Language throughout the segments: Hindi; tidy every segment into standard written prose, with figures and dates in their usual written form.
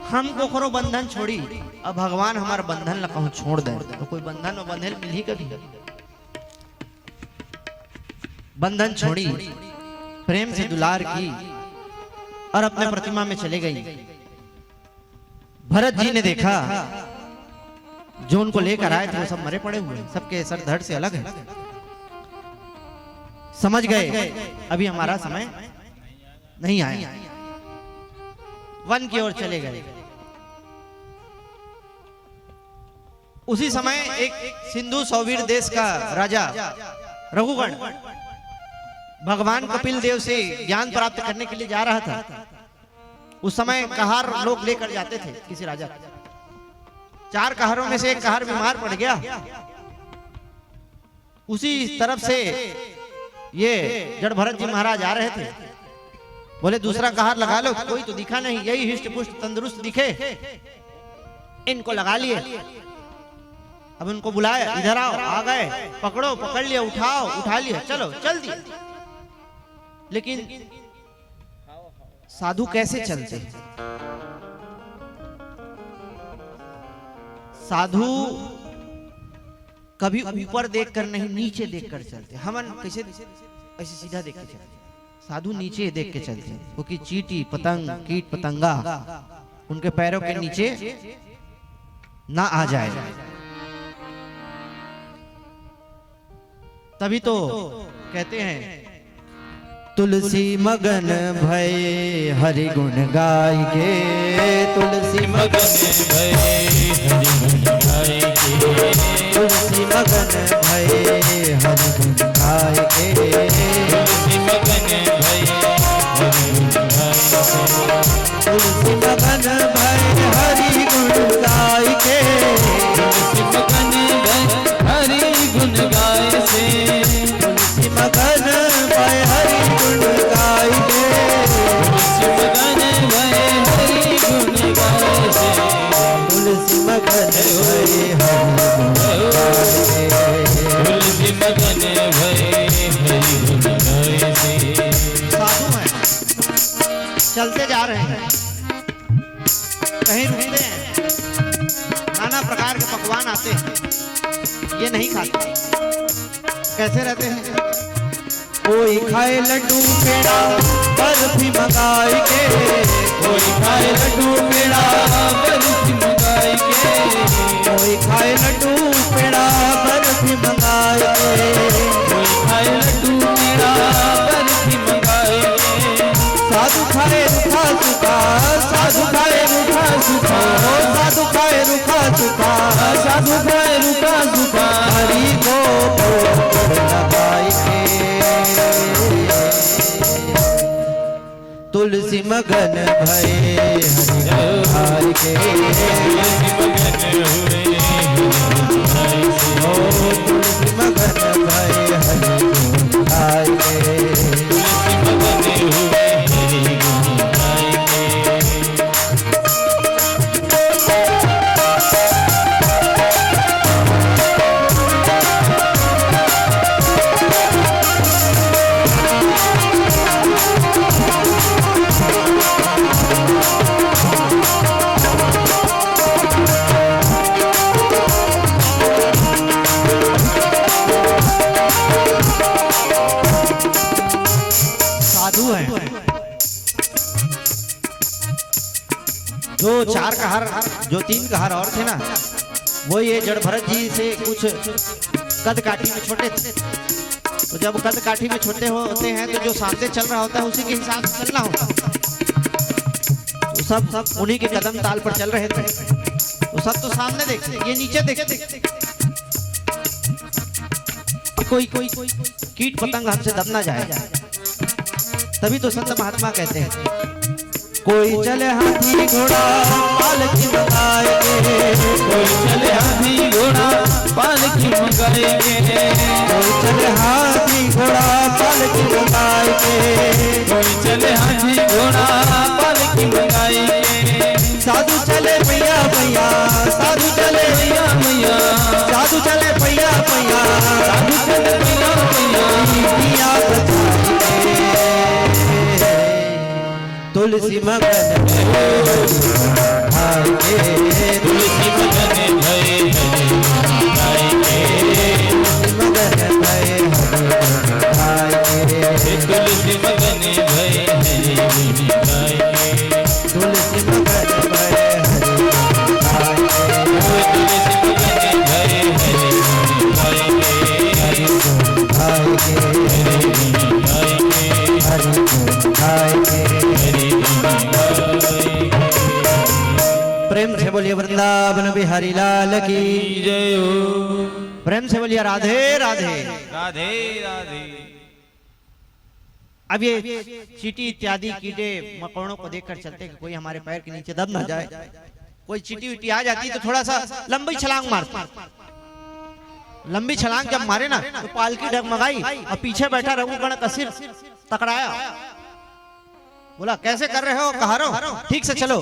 हमको करो बंधन छोड़ी, अब भगवान हमारा बंधन ला कहूं छोड़ दे तो कोई बंधन में बंधेल मिली कभी। बंधन छोड़ी, प्रेम से दुलार की और अपने प्रतिमा में चले गई। भरत जी ने देखा जो उनको लेकर आए थे वो सब मरे पड़े हुए, सबके सर धड़ से अलग है। समझ गए अभी हमारा समय नहीं आया, वन की ओर चले गए। उसी समय एक सिंधु सौवीर देश का राजा रघुगण भगवान कपिल देव से ज्ञान प्राप्त करने के लिए जा रहा था। उस समय कहार लोग लेकर जाते थे किसी राजा को। 4 कहारों में से एक कहार बीमार पड़ गया। उसी तरफ से ये जड़ भरत जी महाराज आ रहे थे, बोले दूसरा कहार लगा लो। कोई तो दिखा नहीं, यही हिष्ट पुष्ट तंदुरुस्त दिखे, इनको लगा लिए। अब उनको बुलाया, इधर आओ, आ गए, पकड़ो, पकड़ लिया, उठाओ, उठा लिया, चलो चल दिया। लेकिन साधु कैसे चलते? साधु कभी ऊपर देखकर नहीं, नीचे देखकर चलते। हमन कैसे ऐसे सीधा देख के चलते, साधु नीचे देख के चलते, क्योंकि चींटी पतंग कीट पतंगा उनके पैरों के नीचे ना आ जाए। तभी तो कहते हैं तुलसी मगन भय हरि गुण गाय के, तुलसी मगन भय हरि गुण गाय के, तुलसी मगन भय हरि गुण गाय के, तुलसी मगन भय हरि गुण गाय के, तुलसी मगन भय हरि गुण गाय के, तुलसी मगन भय हरि गुण गाय से, तुलसी मगन भय हरि गुण गाय के, तुलसी मगन भय हरि गुण गाय से, तुलसी मगन भय तुलसी मगन भय हरि गुण गाय से। साधु हैं, चलते जा रहे हैं, कहीं रुकते हैं, नाना प्रकार के पकवान आते हैं, ये नहीं खाते। कैसे रहते हैं? कोई खाए लड्डू पेड़ा बर्फी मंगाई के, कोई खाए लड्डू पेड़ा बर्फी मंगाई के, कोई खाए लड्डू पेड़ा बर्फी मंगाई के, कोई खाए लड्डू पेड़ा बर्फी मंगाई के। साधु खाए रूखा सूखा, साधु खाए रूखा सूखा, साधु खाए रूखा सूखा, साधु खाए रूखा सूखा, हरि को लगाई के, तुलसी मगन भय हरि के, तुलसी मगन तुलसी मगन भय हरि के, तुलसी मगन जो 4 कहार, जो 3 कहार और थे ना, वो ये जड़ भरत जी से कुछ कद काठी में छोटे थे। तो जब कद काठी में छोटे होते हैं तो जो सामने चल रहा होता है उसी के हिसाब से चलना होता है। तो सब उन्हीं के कदम ताल पर चल रहे थे, तो सब तो सामने देखते, ये नीचे देखते, कोई कोई कीट पतंग हमसे दब ना जाए। तभी तो संत महात्मा कहते हैं कोई चले हाथी घोड़ा पालकी मंगाए के, कोई चले हाथी घोड़ा पालकी मंगाए के, कोई चले हाथी घोड़ा पालकी मंगाए के, कोई चले हाथी घोड़ा पालकी मंगाए के। साधु चले भैया भैया, साधु चले भैया भैया, साधु चले भैया भैया, साधु चले भैया भैया, तुलसी मगन से बोलिए वृंदावन बिहारी लाल की जय हो। प्रेम से बोलिए राधे राधे राधे राधे। अब ये चींटी इत्यादि कीड़े मकोड़ों को देखकर चलते कि कोई हमारे पैर के नीचे दब ना जाए। कोई चींटी उटी आ जाती तो थोड़ा सा लंबी छलांग मारता। लंबी छलांग जब मारे ना तो पालकी डगमगाई और पीछे बैठा रघुगण का सिर तकराया। बोला कैसे कर रहे हो कहारो, ठीक से चलो।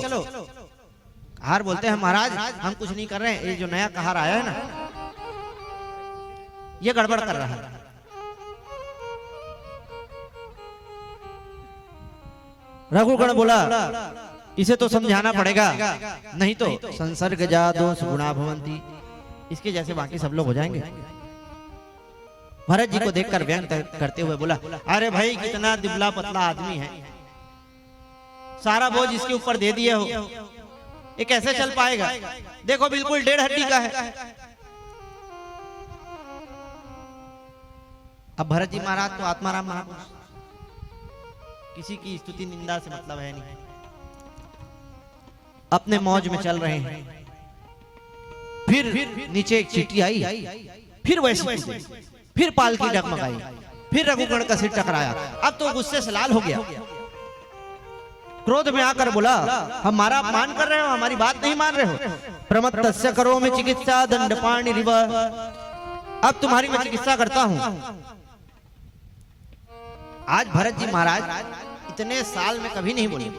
कहार बोलते हैं महाराज हम कुछ नहीं कर रहे हैं, ये जो नया कहार आया है ना ये गड़बड़ कर रहा है। रघुगण बोला इसे तो समझाना पड़ेगा, नहीं तो संसर्ग जा दोष गुणा भवंती, इसके जैसे बाकी सब लोग हो जाएंगे। भरत जी को देखकर व्यंग करते हुए बोला अरे भाई कितना दुबला पतला आदमी है, सारा बोझ इसके ऊपर दे दिए हो, ये कैसे चल पाएगा? देखो बिल्कुल 1.5 हड्डी का है। अब भरत जी महाराज तो आत्माराम महापुरुष, किसी की स्तुति निंदा से मतलब है नहीं, अपने मौज में चल रहे हैं। फिर नीचे एक चींटी आई, फिर वैसी फिर पालकी डगमगाई, फिर रघुगण का सिर टकराया। अब तो गुस्से से लाल हो गया, क्रोध में आकर बोला हमारा अपमान कर रहे हो, हमारी बात नहीं मान रहे हो। प्रमत्तस्य करो में चिकित्सा दंडपाणि रिव, अब तुम्हारी मैं चिकित्सा करता हूं। आज भरत जी महाराज इतने साल में कभी नहीं बोले,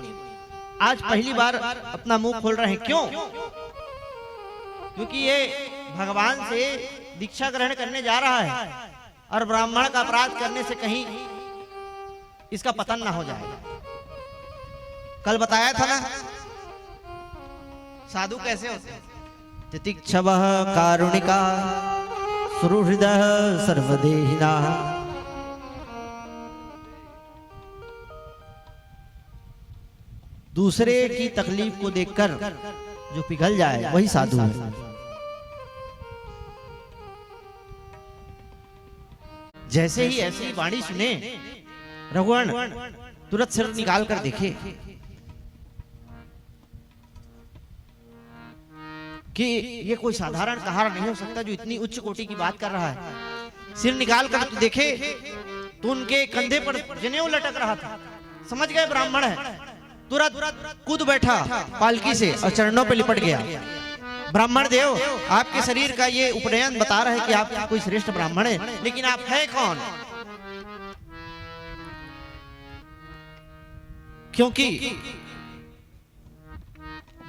आज पहली बार अपना मुंह खोल रहे हैं। क्यों? क्योंकि ये भगवान से दीक्षा ग्रहण करने जा रहा है और ब्राह्मण का अपराध करने से कहीं इसका पतन ना हो जाए। कल बताया था ना साधु कैसे होते हैं, तितिक्षवः कारुणिका सुहृदः सर्वदेहिना। दूसरे की तकलीफ को देखकर जो पिघल जाए वही साधु है। जैसे ही ऐसी वाणी सुने रघुगण तुरंत सिर निकाल कर देखे कि ये कोई साधारण कहार नहीं हो सकता जो इतनी उच्च कोटि की बात कर रहा है। सिर निकाल कर तो देखे तो उनके कंधे पर जनेऊ लटक रहा था, समझ गए ब्राह्मण है। तुरंत कूद बैठा पालकी से और चरणों पे लिपट गया। ब्राह्मण देव आपके शरीर का ये उपनयन बता रहे कि आप कोई श्रेष्ठ ब्राह्मण है, लेकिन आप है कौन? क्योंकि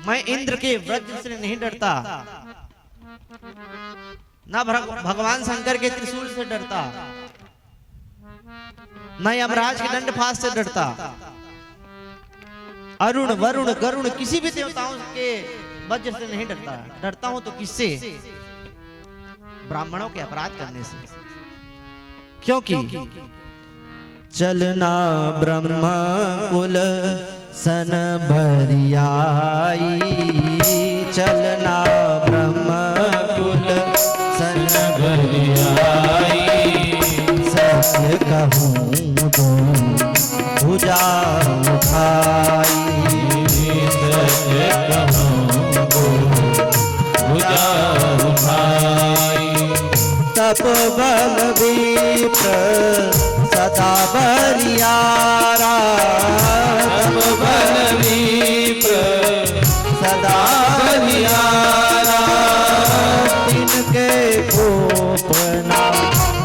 मैं इंद्र के वज्र से नहीं डरता, ना भगवान शंकर के त्रिशूल से डरता, ना यमराज के दंड फास से डरता, अरुण वरुण गरुण किसी भी देवताओं के वज्र से नहीं डरता। डरता हूं तो किससे? ब्राह्मणों के अपराध करने से। क्योंकि चलना ब्रह्म कुल सन भरियाई, चलना ब्रह्म कुल सन भरियाई, सत्य कहूं तो भुजा उठाई, सत्य कहूं तो भुजा उठाई। तप बल विप्र सदा बरियारा, तप बल विप्र सदा बरियारा, तिनके गोपना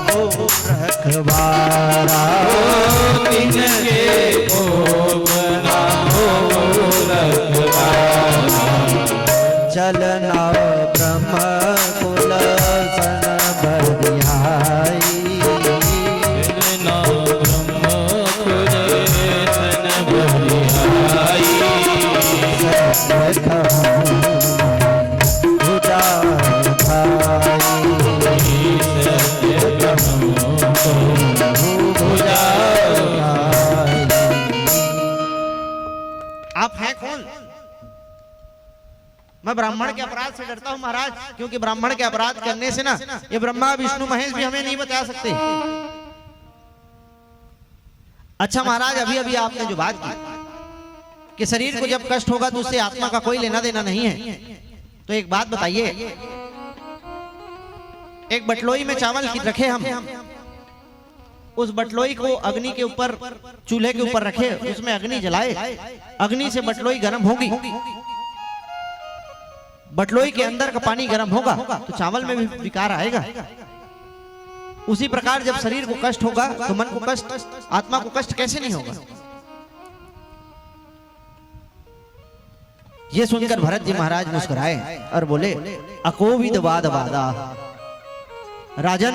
हो रखवारा, तिनके गोपना हो रखवारा। चलना ब्रह्म कुल सन बरियाई, चलना ब्रह्म कुल सन बरियाई, सत्य कहूं भुजा उठाई, सत्य कहूं भुजा उठाई। आप हैं कौन? मैं ब्राह्मण के अपराध से डरता हूं महाराज, क्योंकि ब्राह्मण के अपराध करने से ना ये ब्रह्मा विष्णु महेश भी हमें नहीं बचा सकते। अच्छा महाराज अभी अभी आपने जो बात की कि शरीर को जब कष्ट होगा तो उससे आत्मा का कोई लेना देना नहीं है। तो एक बात बताइए, एक बटलोई में चावल रखे हम, उस बटलोई को अग्नि के ऊपर, चूल्हे के ऊपर रखे, उसमें अग्नि जलाए, अग्नि से बटलोई गर्म होगी, बटलोई के अंदर का पानी गर्म होगा तो चावल में भी विकार आएगा। उसी प्रकार जब शरीर को कष्ट होगा तो मन को कष्ट, आत्मा को कष्ट कैसे नहीं होगा। ये सुनकर भरत जी महाराज मुस्कुराए और बोले, अकोविद वाद वादा, राजन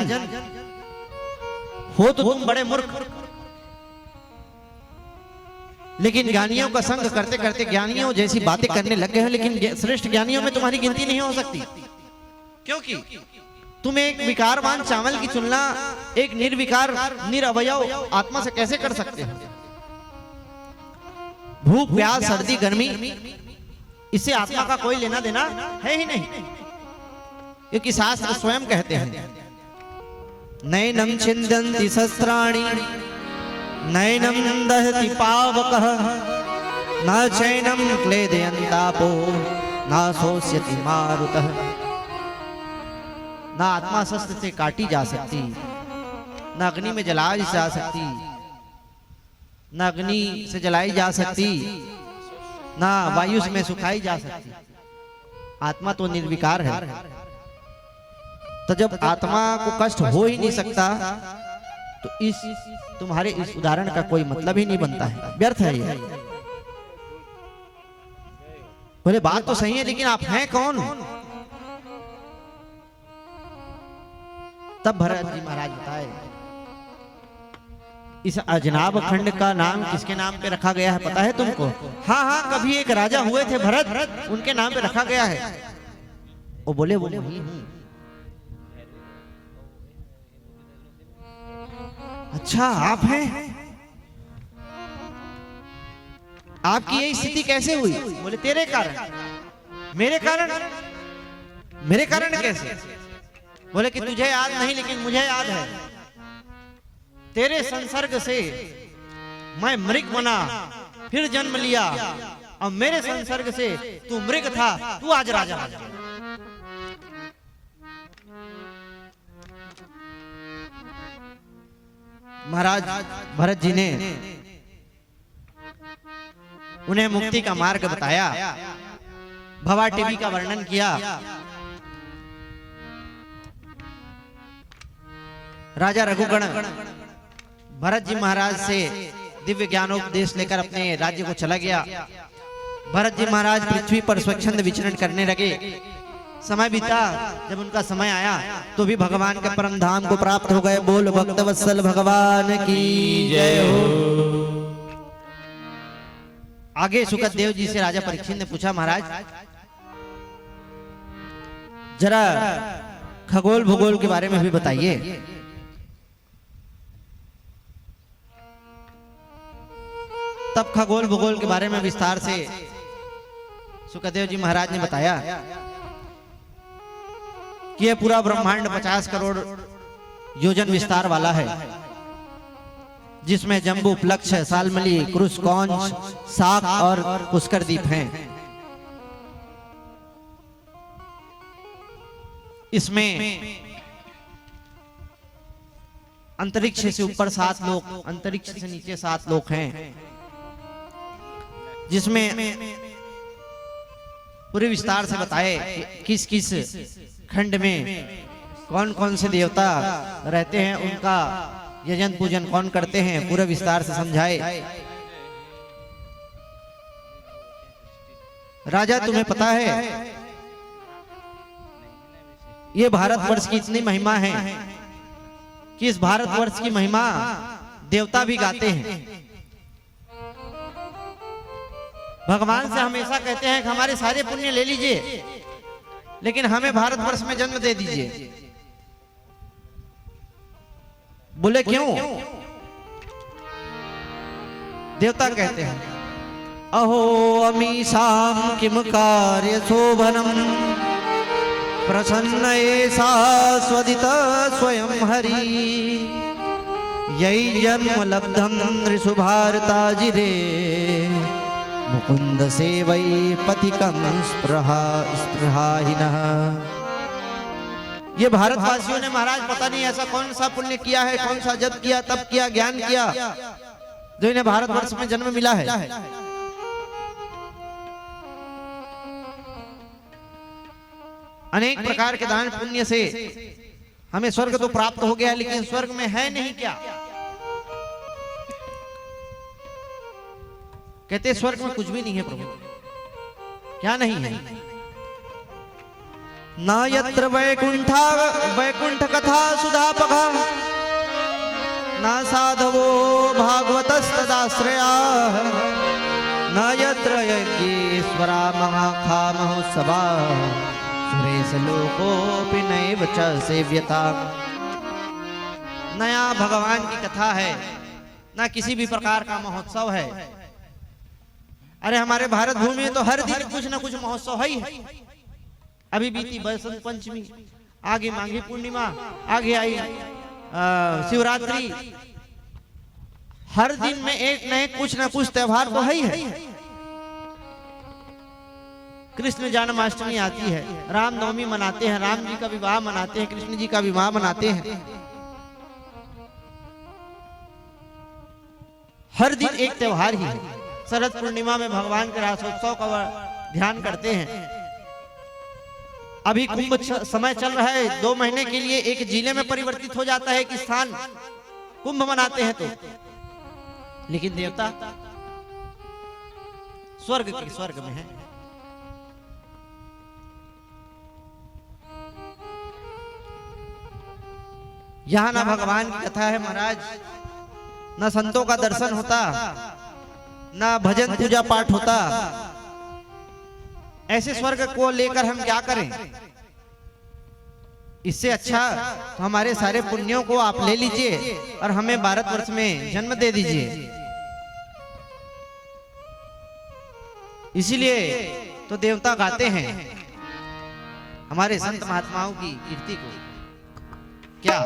हो तो तुम बड़े मूर्ख, लेकिन ज्ञानियों का संग करते करते ज्ञानियों जैसी बातें करने लग गए हो, लेकिन श्रेष्ठ ज्ञानियों में तुम्हारी गिनती नहीं हो सकती, क्योंकि तुम एक विकारवान चावल की तुलना एक निर्विकार निरवयव आत्मा से कैसे कर सकते हो। भूख प्यास सर्दी गर्मी इससे आत्मा का कोई लेना देना है ही नहीं, क्योंकि शास्त्र स्वयं कहते हैं, नैनम छिन्दन्ति शस्त्राणि नैनम दहति पावकः न चैनम क्लेदयन्तापो न शोष्यति मारुतः। ना आत्मा शस्त्र से काटी जा सकती, न अग्नि में जलाई जा सकती, न अग्नि से जलाई जा सकती, ना वायु में सुखाई जा सकती। आत्मा तो निर्विकार है। तो जब आत्मा को कष्ट हो ही नहीं सकता तो इस तुम्हारे इस उदाहरण का कोई मतलब ही नहीं बनता है, व्यर्थ है ये। बोले बात तो सही है, लेकिन आप हैं कौन। तब भरत जी महाराज बताए, इस अजनाब खंड का नाम किसके नाम पे रखा गया है पता है तुमको। हाँ हाँ, कभी एक राजा हुए थे भरत, उनके नाम पे रखा गया है। वो बोले वो वही हूं। अच्छा आप हैं, आपकी यही स्थिति कैसे हुई। बोले तेरे कारण। मेरे कारण? मेरे कारण कैसे। बोले कि तुझे याद नहीं लेकिन मुझे याद है, तेरे संसर्ग से मैं मृग बना, फिर जन्म लिया, और मेरे संसर्ग से तू मृग था, तू आज राजा बन गया। महाराज भरत जी ने उन्हें मुक्ति का मार्ग बताया, भवा टीवी का वर्णन किया। राजा रघुगण भरत जी महाराज से दिव्य ज्ञानोपदेश लेकर अपने राज्य को चला गया। भरत जी महाराज पृथ्वी पर स्वच्छंद विचरण करने लगे। समय बीता, जब उनका समय आया तो भी भगवान के परम धाम को प्राप्त हो गए। बोल भक्त वत्सल भगवान की जय हो। आगे सुखदेव जी से राजा परीक्षित ने पूछा, महाराज जरा खगोल भूगोल के बारे में भी बताइए। तब खगोल भूगोल के बारे में विस्तार से सुखदेव जी महाराज ने बताया कि यह पूरा ब्रह्मांड 50 करोड़ योजन विस्तार वाला है, जिसमें जम्बू, प्लक्ष, सालमली, क्रुस, कौंच, साक और पुष्कर द्वीप हैं। इसमें अंतरिक्ष से ऊपर 7 लोक, अंतरिक्ष से नीचे 7 लोक हैं, जिसमें पूरे विस्तार से बताए किस किस खंड में कौन कौन से देवता रहते हैं, उनका यजन पूजन कौन करते हैं, पूरे विस्तार से समझाए। राजा तुम्हें पता है ये भारतवर्ष की इतनी महिमा है कि इस भारतवर्ष की महिमा देवता भी गाते हैं। भगवान से हमेशा कहते हैं कि हमारे सारे पुण्य ले लीजिए, लेकिन हमें भारतवर्ष में जन्म दे दीजिए। बोले क्यों। देवता कहते हैं, अहो अमीशाम किम कार्य शोभनम प्रसन्न एषा स्वदित स्वयं हरि यही जन्म लब्धम नृषु भारताजिरे मुकुंद सेवै पथिकं स्पृहाहीनः। ये भारतवासियों ने महाराज पता नहीं ऐसा कौन सा पुण्य किया है, कौन सा जप किया, तप किया, ज्ञान किया, जो इन्हें भारतवर्ष में जन्म मिला है। अनेक प्रकार के दान पुण्य से हमें स्वर्ग तो प्राप्त हो गया, लेकिन स्वर्ग में है नहीं क्या? कहते स्वर्ग में कुछ भी नहीं है प्रभु। क्या नहीं है? न यत्र वैकुंठ कथा सुधापगा, न साधवो भागवतस्तदाश्रया, न यत्र यज्ञेश्वरा महाखा महोत्सवा, सुरेश लोकोपि नैव च सेव्यता। नया भगवान की कथा है, ना किसी भी प्रकार का महोत्सव है। अरे हमारे भारत भूमि में तो हर दिन कुछ ना कुछ महोत्सव है ही है। अभी बीती बसंत पंचमी, आगे माघी पूर्णिमा, आगे आई शिवरात्रि। हर दिन में एक न एक कुछ ना कुछ त्योहार तो है ही है। कृष्ण जन्माष्टमी आती है, रामनवमी मनाते हैं, राम जी का विवाह मनाते हैं, कृष्ण जी का विवाह मनाते हैं। हर दिन एक त्योहार ही है। शरद पूर्णिमा में भगवान के रासोत्सव का ध्यान करते हैं। अभी कुंभ समय चल रहा है, 2 महीने के लिए एक जिले में परिवर्तित हो जाता है कि स्थान कुंभ मनाते हैं। तो लेकिन देवता स्वर्ग में है। यहां ना भगवान की कथा है महाराज, ना संतों का दर्शन होता, ना भजन पूजा पाठ होता। ऐसे स्वर्ग को लेकर हम क्या करें? इससे अच्छा तो हमारे सारे पुण्यों को आप ले लीजिए और हमें भारतवर्ष में जन्म दे दीजिए। इसीलिए तो देवता गाते हैं हमारे संत महात्माओं की कीर्ति को। क्या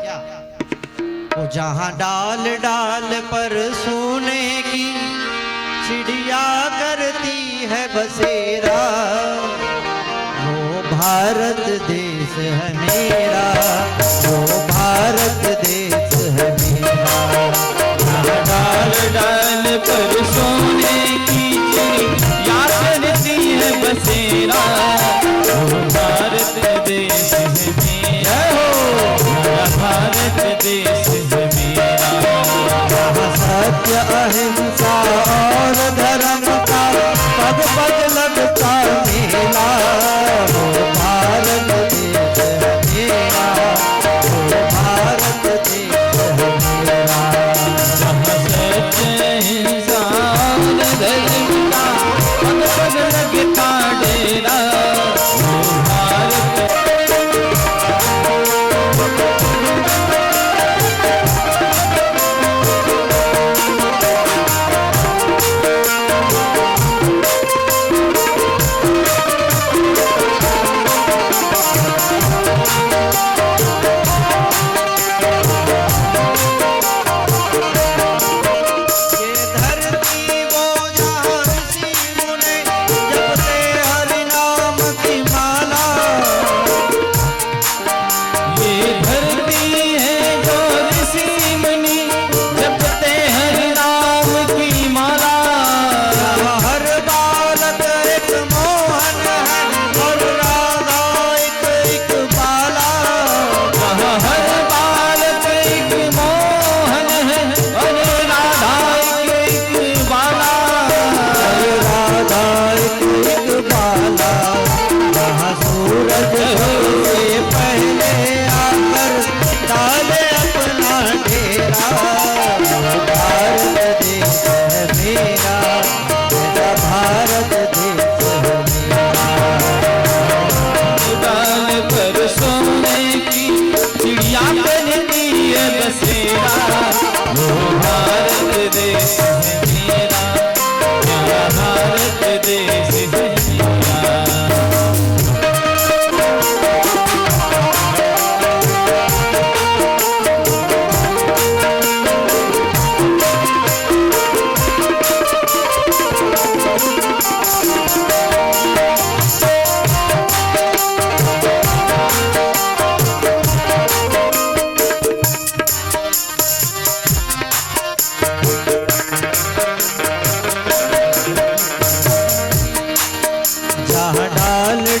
वो जहां डाल डाल पर सोने की चिड़िया करती है बसेरा, वो भारत देश है मेरा, वो भारत देश है मेरा। डाल डाल पर सोने की चिड़िया करती है बसेरा, वो भारत देश है मेरा, मेरा भारत देश है मेरा। सत्य अहिंसा और धर्म का पग पग लगता मेला, वो भारत देश है मेरा, वो भारत देश है मेरा। जहाँ सत्य अहिंसा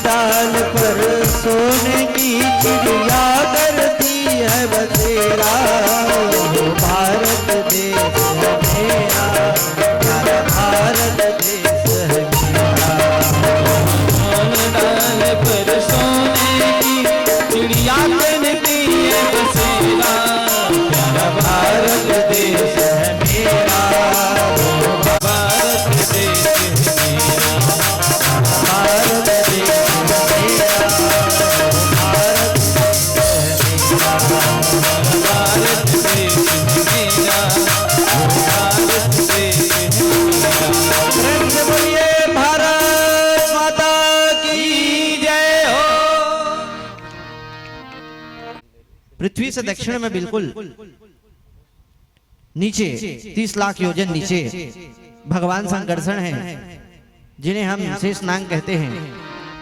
डाल पर सोने की चिड़िया करती है बसेरा। वो भारत देश है मेरा, प्यारा भारत देश है मेरा। डाल पर सोने की चिड़िया करती है बसेरा, प्यारा भारत देश है मेरा। भारत देश है मेरा, भारत देश है मेरा, भारत देश है मेरा। भारत देश है मेरा, भारत देश है मेरा। प्रेम से बोलिए भारत माता की जय हो। पृथ्वी से दक्षिण में बिल्कुल नीचे 30 लाख योजन नीचे भगवान संकर्षण हैं, जिन्हें हम शेषनाग कहते हैं।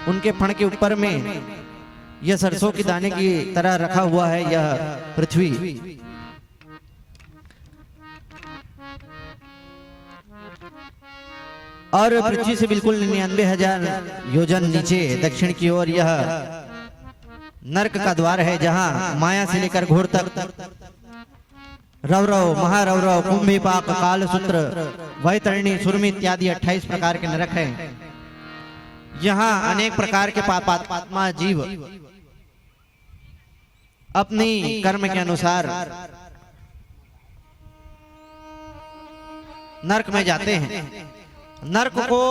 उनके फण के ऊपर में यह सरसों की दाने की तरह रखा हुआ है यह पृथ्वी। और पृथ्वी से बिल्कुल 99,000 योजन नीचे दक्षिण की ओर यह नरक का द्वार है, जहां माया से लेकर घोर तक रौरव, महारौरव, कुंभीपाक, कालसूत्र, वैतरणी, सुरमी इत्यादि 28 प्रकार के नरक हैं। यहाँ अनेक प्रकार के पापात्मा जीव अपनी कर्म के अनुसार नरक में जाते हैं। नरक को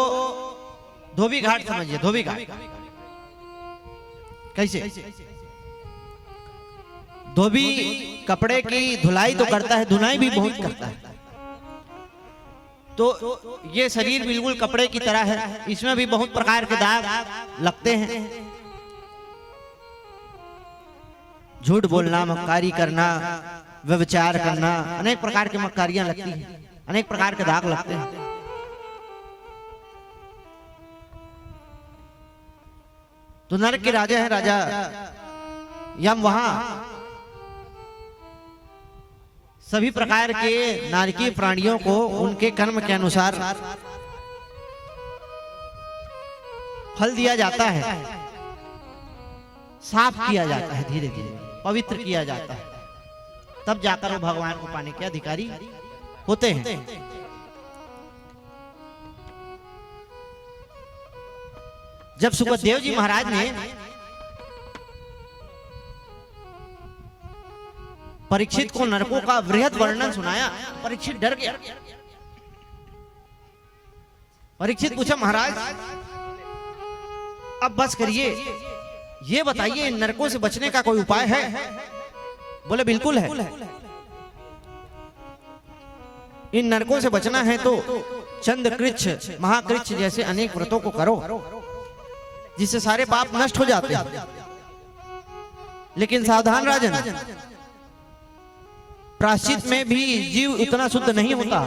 धोबी घाट समझिए, धोबी घाट कैसे? धोबी कपड़े की धुलाई तो करता है, धुनाई भी बहुत करता है। तो ये शरीर बिल्कुल कपड़े की तरह है, इसमें भी बहुत प्रकार के दाग लगते हैं। झूठ बोलना, मक्कारी करना, व्यभिचार करना, अनेक प्रकार की मक्कारियां लगती हैं, अनेक प्रकार के दाग लगते हैं। तो नरक के राजा है राजा यम, वहां सभी प्रकार के नारकीय प्राणियों को उनके कर्म के अनुसार फल दिया जाता है, साफ किया जाता है, धीरे धीरे पवित्र किया जाता है, तब जाकर वो भगवान को पाने के अधिकारी होते हैं। जब सुखदेव जी महाराज ने परीक्षित को नरकों का वृहद वर्णन सुनाया, परीक्षित डर गया। परीक्षित पूछा, महाराज अब बस करिए, ये बताइए इन नरकों से बचने का कोई उपाय है? बोले बिल्कुल है। इन नरकों से बचना है तो चंद्र कृच्छ, महाकृच्छ जैसे अनेक व्रतों को करो, जिससे सारे पाप नष्ट हो जाते हैं। लेकिन सावधान राजन, प्रायश्चित में भी जीव उतना शुद्ध नहीं होता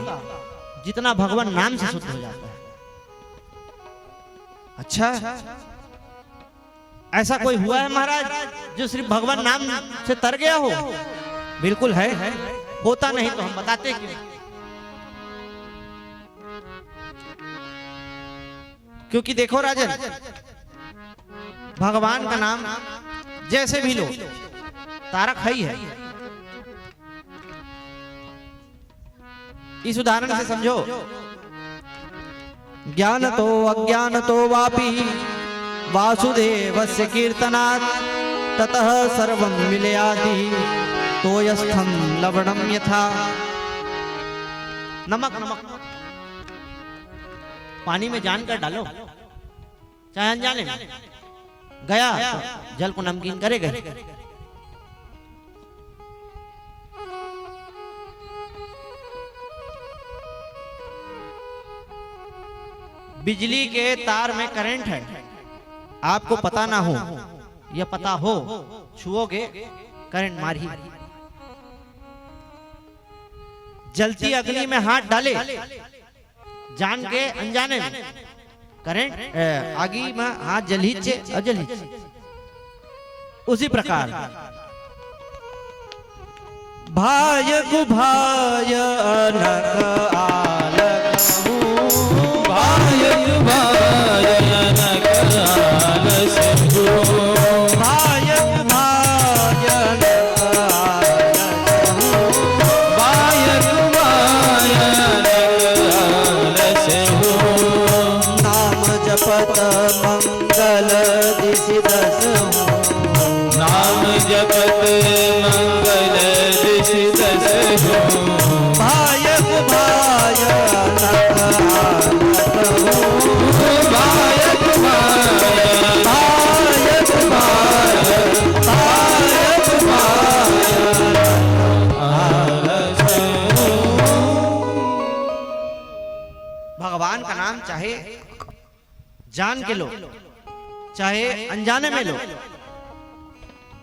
जितना भगवान नाम से शुद्ध हो जाता है। अच्छा, ऐसा कोई हुआ है महाराज जो सिर्फ भगवान नाम से तर गया हो? बिल्कुल है, होता नहीं तो हम बताते क्यों? क्योंकि देखो राजन, भगवान का नाम जैसे भी लो तारक है ही है। इस उदाहरण से समझो, ज्ञान तो अज्ञान तो वापी वासुदेवस्य कीर्तनात् ततः सर्वं मिलयाति तोयस्थं लवणं यथा। नमक नमक पानी में जानकर डालो, चाहे अनजाने में, गया तो जल को नमकीन करेगा। बिजली के तार में करंट है, आपको पता ना हो या पता हो, छुओगे करंट मार ही। जलती अग्नि में हाथ डाले जान के अनजाने में, करंट आगी में हाथ जलीचे अजलीचे। उसी प्रकार भाय गुभाय अनक आलक, भाय भाय अनक आलस, ऋषि दस हो। नाम जपत मंगल ऋषि दस हो। भायक भाय अनक आनत हो। भायक भाय भायक भाय भायक भाय आलस हो। भगवान का नाम चाहे जान के लो चाहे अनजाने में लो,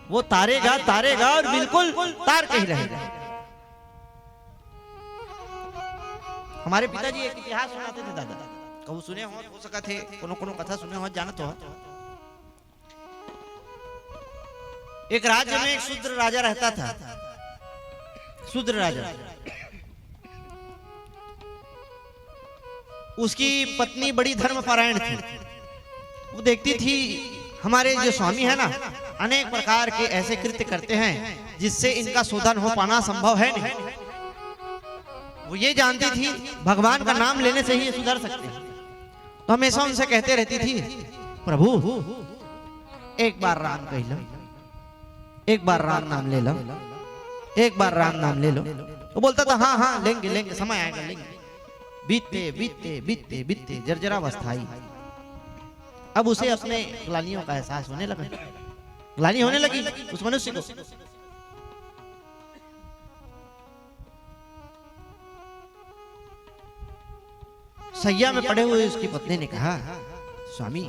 वो तारेगा तारेगा और बिल्कुल तार के ही रहेगा। हमारे पिताजी एक इतिहास सुनाते थे दादा, कबू सुने हो सका थे, कोनो कोनो कथा सुने हो जानत हो। एक राज्य में एक शूद्र राजा रहता था। शूद्र राजा, उसकी पत्नी बड़ी धर्मपरायण थी। वो देखती थी हमारे जो स्वामी है ना, अनेक प्रकार के ऐसे कृत्य करते हैं जिससे इनका शोधन हो पाना संभव है नहीं। वो ये जानती थी भगवान का नाम लेने से ही ये सुधर सकते हैं। तो हमेशा उनसे कहते रहती थी, प्रभु एक बार राम कह लो, एक बार राम नाम ले लो, एक बार राम नाम ले लो। वो बोलता था हाँ हाँ लेंगे लेंगे, समय आएगा लेंगे। बीतते बीतते बीतते बीतते जर्जरावस्था आई। अब उसे अपने ग्लानियों का एहसास होने लगा, ग्लानि होने लगी उस मनुष्य को। सैया में पड़े हुए उसकी पत्नी ने कहा, स्वामी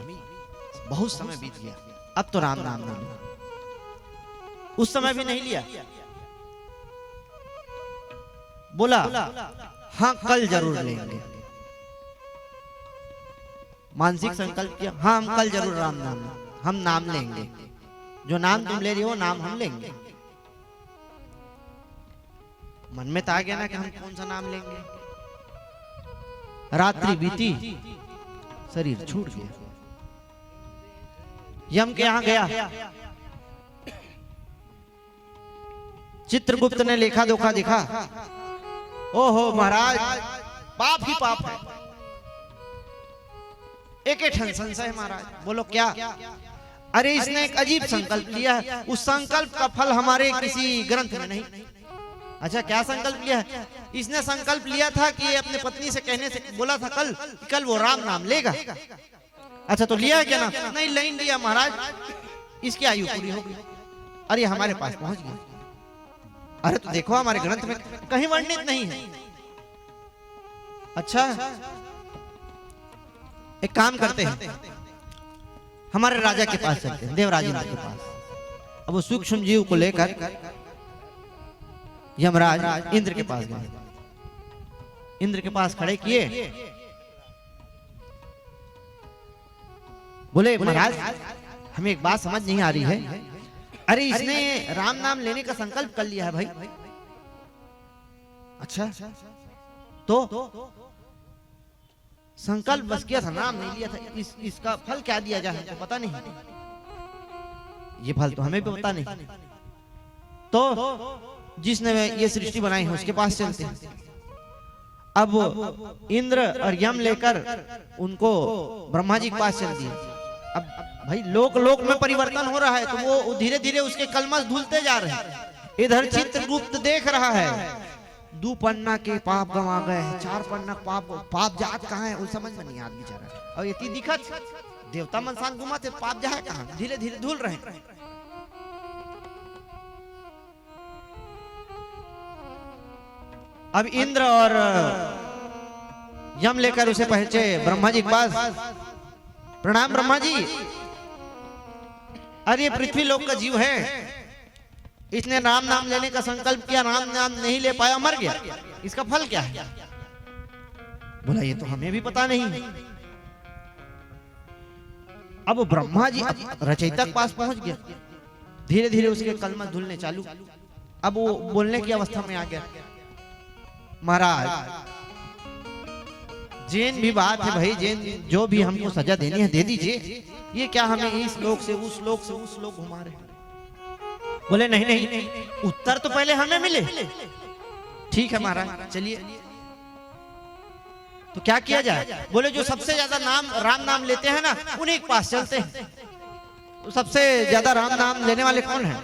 बहुत समय बीत गया, अब तो राम नाम ना लो। उस समय भी नहीं लिया। बोला हाँ कल जरूर लेंगे। मानसिक संकल्प किया, हाँ हम कल जरूर राम नाम हम नाम लेंगे, जो नाम तुम ले रही हो नाम हम लेंगे। मन में तो आ गया ना कि हम कौन सा नाम लेंगे। रात्रि बीती, शरीर छूट गया। यम के यहां गया। चित्रगुप्त ने लेखा जोखा देखा, ओहो महाराज पाप ही पाप है। एक ठन संशय है महाराज। बोलो क्या? अरे इसने एक अजीब संकल्प लिया है, उस संकल्प का फल हमारे किसी ग्रंथ में नहीं। अच्छा क्या संकल्प लिया है? इसने संकल्प लिया था कि ये अपने पत्नी से कहने से बोला था कल वो राम नाम लेगा। अच्छा तो लिया है क्या नाम? नहीं नहीं लिया महाराज, इसकी आयु पूरी हो गई। अरे हमारे पास पहुंच गया। अरे तो देखो हमारे ग्रंथ में कहीं वर्णित नहीं है। अच्छा एक काम करते हैं, हमारे राजा के पास चलते हैं, देवराज इंद्र के पास। अब वो सूक्ष्म जीव को लेकर यमराज इंद्र के पास गए। इंद्र के पास खड़े किए, बोले महाराज हमें एक बात समझ नहीं आ रही है। अरे इसने राम नाम लेने का संकल्प कर लिया है भाई। अच्छा तो संकल्प बस किया था, नाम नहीं लिया था। इसका फल क्या दिया जाए तो पता नहीं। ये फल तो हमें भी पता नहीं। तो जिसने ये सृष्टि बनाई है उसके पास चलते हैं। अब इंद्र और यम लेकर उनको ब्रह्मा जी के पास चल दिए। अब भाई लोक लोक में परिवर्तन हो रहा है, तो वो धीरे धीरे उसके कलमश धुलते जा रहे हैं। इधर चित्रगुप्त देख रहा है 2 पन्ना के पाप गंवा गए हैं, 4 पन्ना पाप जात कहाँ है वो समझ में नहीं आता बेचारा। और ये दिखत देवता मनसान घुमाते, पाप जाए कहाँ, धीरे धीरे धुल रहे हैं। अब इंद्र और यम लेकर उसे पहुंचे ब्रह्मा जी के पास। प्रणाम ब्रह्मा जी। अरे पृथ्वी लोक का जीव है, इसने राम नाम लेने का संकल्प किया, राम नाम नहीं ले पाया, मर गया। इसका फल क्या है? बोला ये तो हमें भी पता नहीं। अब ब्रह्मा जी रचयिता के पास पहुंच गया। धीरे धीरे उसके कलमश धुलने चालू। अब वो बोलने की अवस्था में आ गया। महाराज जैन भी बात है भाई, जैन जो भी हमको सजा देनी है दे दीजिए। ये क्या हमें इस लोक से उस लोक से उस लोक घुमा रहे? बोले नहीं नहीं नहीं, उत्तर तो पहले हमें मिले। ठीक है महाराज चलिए। तो क्या किया जाए? बोले जो सबसे ज्यादा नाम राम नाम लेते हैं ना उन्हीं के पास चलते हैं। तो सबसे ज्यादा राम नाम लेने वाले कौन हैं?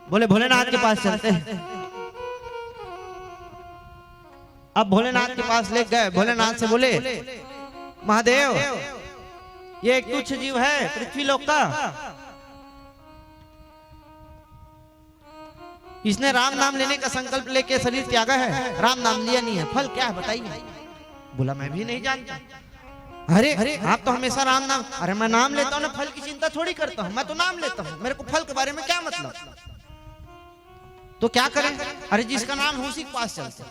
बोले भोलेनाथ के पास चलते हैं। अब भोलेनाथ के पास ले गए। भोलेनाथ से बोले, महादेव, ये एक तुच्छ जीव है पृथ्वी लोक का, इसने राम नाम लेने का संकल्प लेके शरीर त्यागा है, राम नाम लिया नहीं है, फल क्या है बताइए। बोला मैं भी नहीं जानता। अरे आप तो हमेशा राम नाम, अरे मैं नाम लेता हूँ ना, फल की चिंता थोड़ी करता हूँ, मैं तो नाम लेता हूँ, मेरे को फल के बारे में क्या मतलब। तो क्या करें? अरे जिसका नाम है उसी के पास चलते।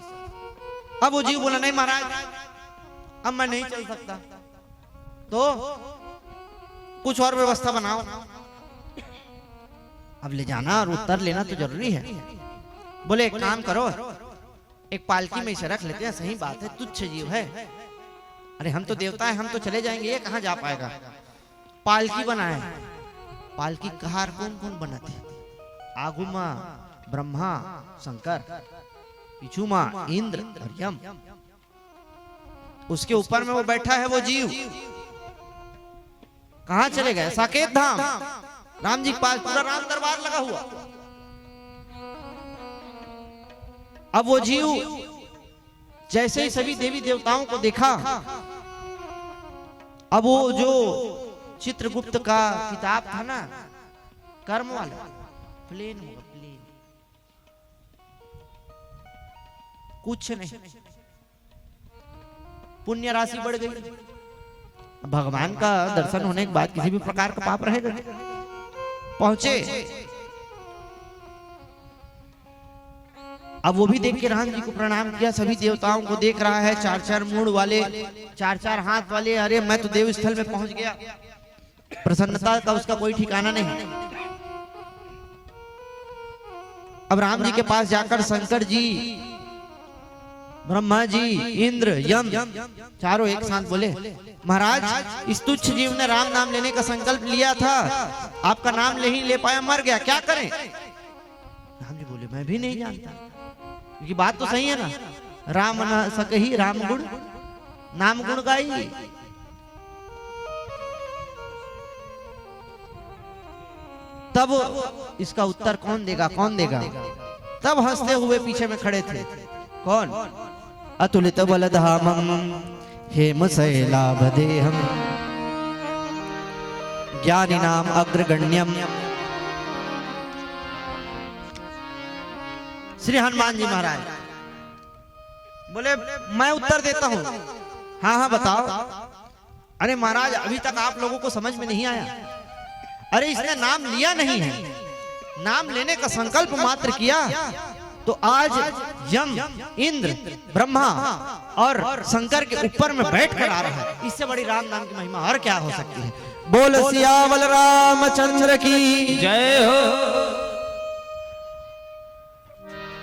अब वो जीव बोला, नहीं महाराज, अब मैं नहीं चल सकता, तो कुछ और व्यवस्था बनाओ। अब ले जाना और उत्तर लेना तो जरूरी है। बोले एक काम करो, एक पालकी में इसे रख लेते हैं। सही बात है, तुच्छ जीव है, अरे हम तो देवता है, हम तो चले जाएंगे, ये कहाँ जा पाएगा। पालकी बनाए। पालकी कहार कौन कौन बनाते? आगू मां ब्रह्मा शंकर, पीछू मां इंद्र और यम, उसके ऊपर में वो बैठा है वो जीव। कहां चले गए? साकेत धाम, राम जी के पास पूरा राम दरबार लगा हुआ। अब वो जीव जैसे ही सभी देवी देवताओं को देखा, अब वो जो चित्रगुप्त का किताब था ना, कर्म वाला, प्लेन होगा, प्लेन, कुछ नहीं, पुण्य राशि बढ़ गई। भगवान का दर्शन होने के बाद किसी भी प्रकार का पाप रहेगा। पहुंचे, अब वो भी देख के राम जी को प्रणाम किया। सभी देवताओं को देख रहा है, चार चार मूड़ वाले, चार चार हाथ वाले। अरे मैं तो देव स्थल में पहुंच गया। प्रसन्नता का उसका कोई ठिकाना नहीं। अब राम जी के पास जाकर शंकर जी, ब्रह्मा जी, इंद्र, यम, चारों एक साथ बोले, महाराज इस तुच्छ जीव ने राम नाम लेने का संकल्प लिया था, आपका नाम ले ही ले पाया, मर गया, क्या करें? राम जी बोले, मैं भी नहीं जानता, क्योंकि बात तो सही है ना, राम न सकही राम गुण नाम गुण गाई। तब इसका उत्तर कौन देगा, कौन देगा? तब हंसते हुए पीछे में खड़े थे कौन? अतुलित बलधामम हेम शैलाभदेहम ज्ञानिनाम अग्रगण्यम। श्री हनुमान जी महाराज बोले, मैं उत्तर देता हूं। हाँ हाँ बताओ। अरे महाराज, अभी तक आप लोगों को समझ में नहीं आया। अरे इसने नाम लिया नहीं है, नाम लेने का संकल्प मात्र किया, तो आज यम, इंद्र, ब्रह्मा और शंकर के ऊपर में बैठ कर आ रहा है। इससे बड़ी राम नाम की महिमा और क्या हो सकती है? बोल सियावल रामचंद्र की जय हो।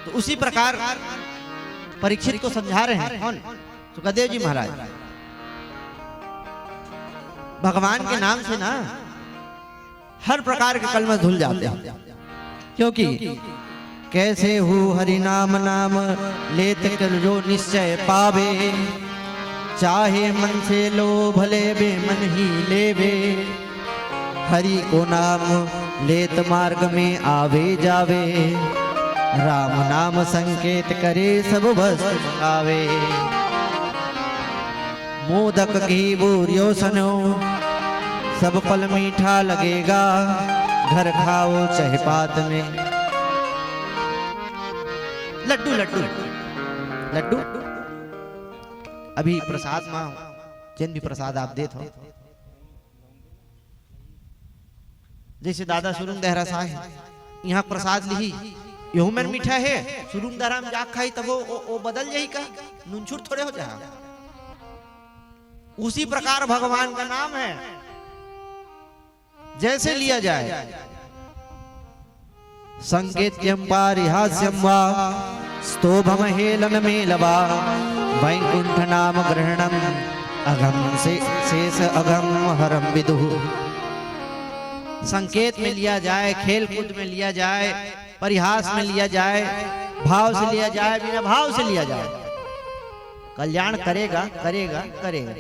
तो उसी प्रकार परीक्षित को समझा रहे हैं कौन? सुखदेव जी महाराज। भगवान के नाम से ना हर प्रकार के कलम धुल जाते हैं, क्योंकि कैसे हो हरि नाम नाम लेत कर जो निश्चय पावे, चाहे मन से लो भले बे मन ही लेवे, हरि को नाम लेत मार्ग में आवे जावे, राम नाम संकेत करे सब वस्तु आवे। मोदक घी बूरियो सनो सब फल मीठा लगेगा, घर खाओ चाहे पात में। लड्डू लड्डू लड्डू अभी प्रसाद मां जिन भी प्रसाद आप देत हो, जैसे दादा सुरुंग दहरा साहब यहाँ प्रसाद ली यहू में मीठा है, सुरुंग दहरा में जाग खाई तब वो बदल जाई का, नूनछूट थोड़े हो जाए। उसी प्रकार भगवान का नाम है, जैसे लिया जाए। संकेत्यम पारिहास्यम वा स्तोभम हेलन मेलवा, वैकुंठ नाम ग्रहणम अगम से शेष अगम हरम विदुः। संकेत में लिया जाए, खेल कूद में लिया जाए, परिहास में लिया जाए, भाव से लिया जाए, बिना भाव से लिया जाए, कल्याण करेगा करेगा करेगा।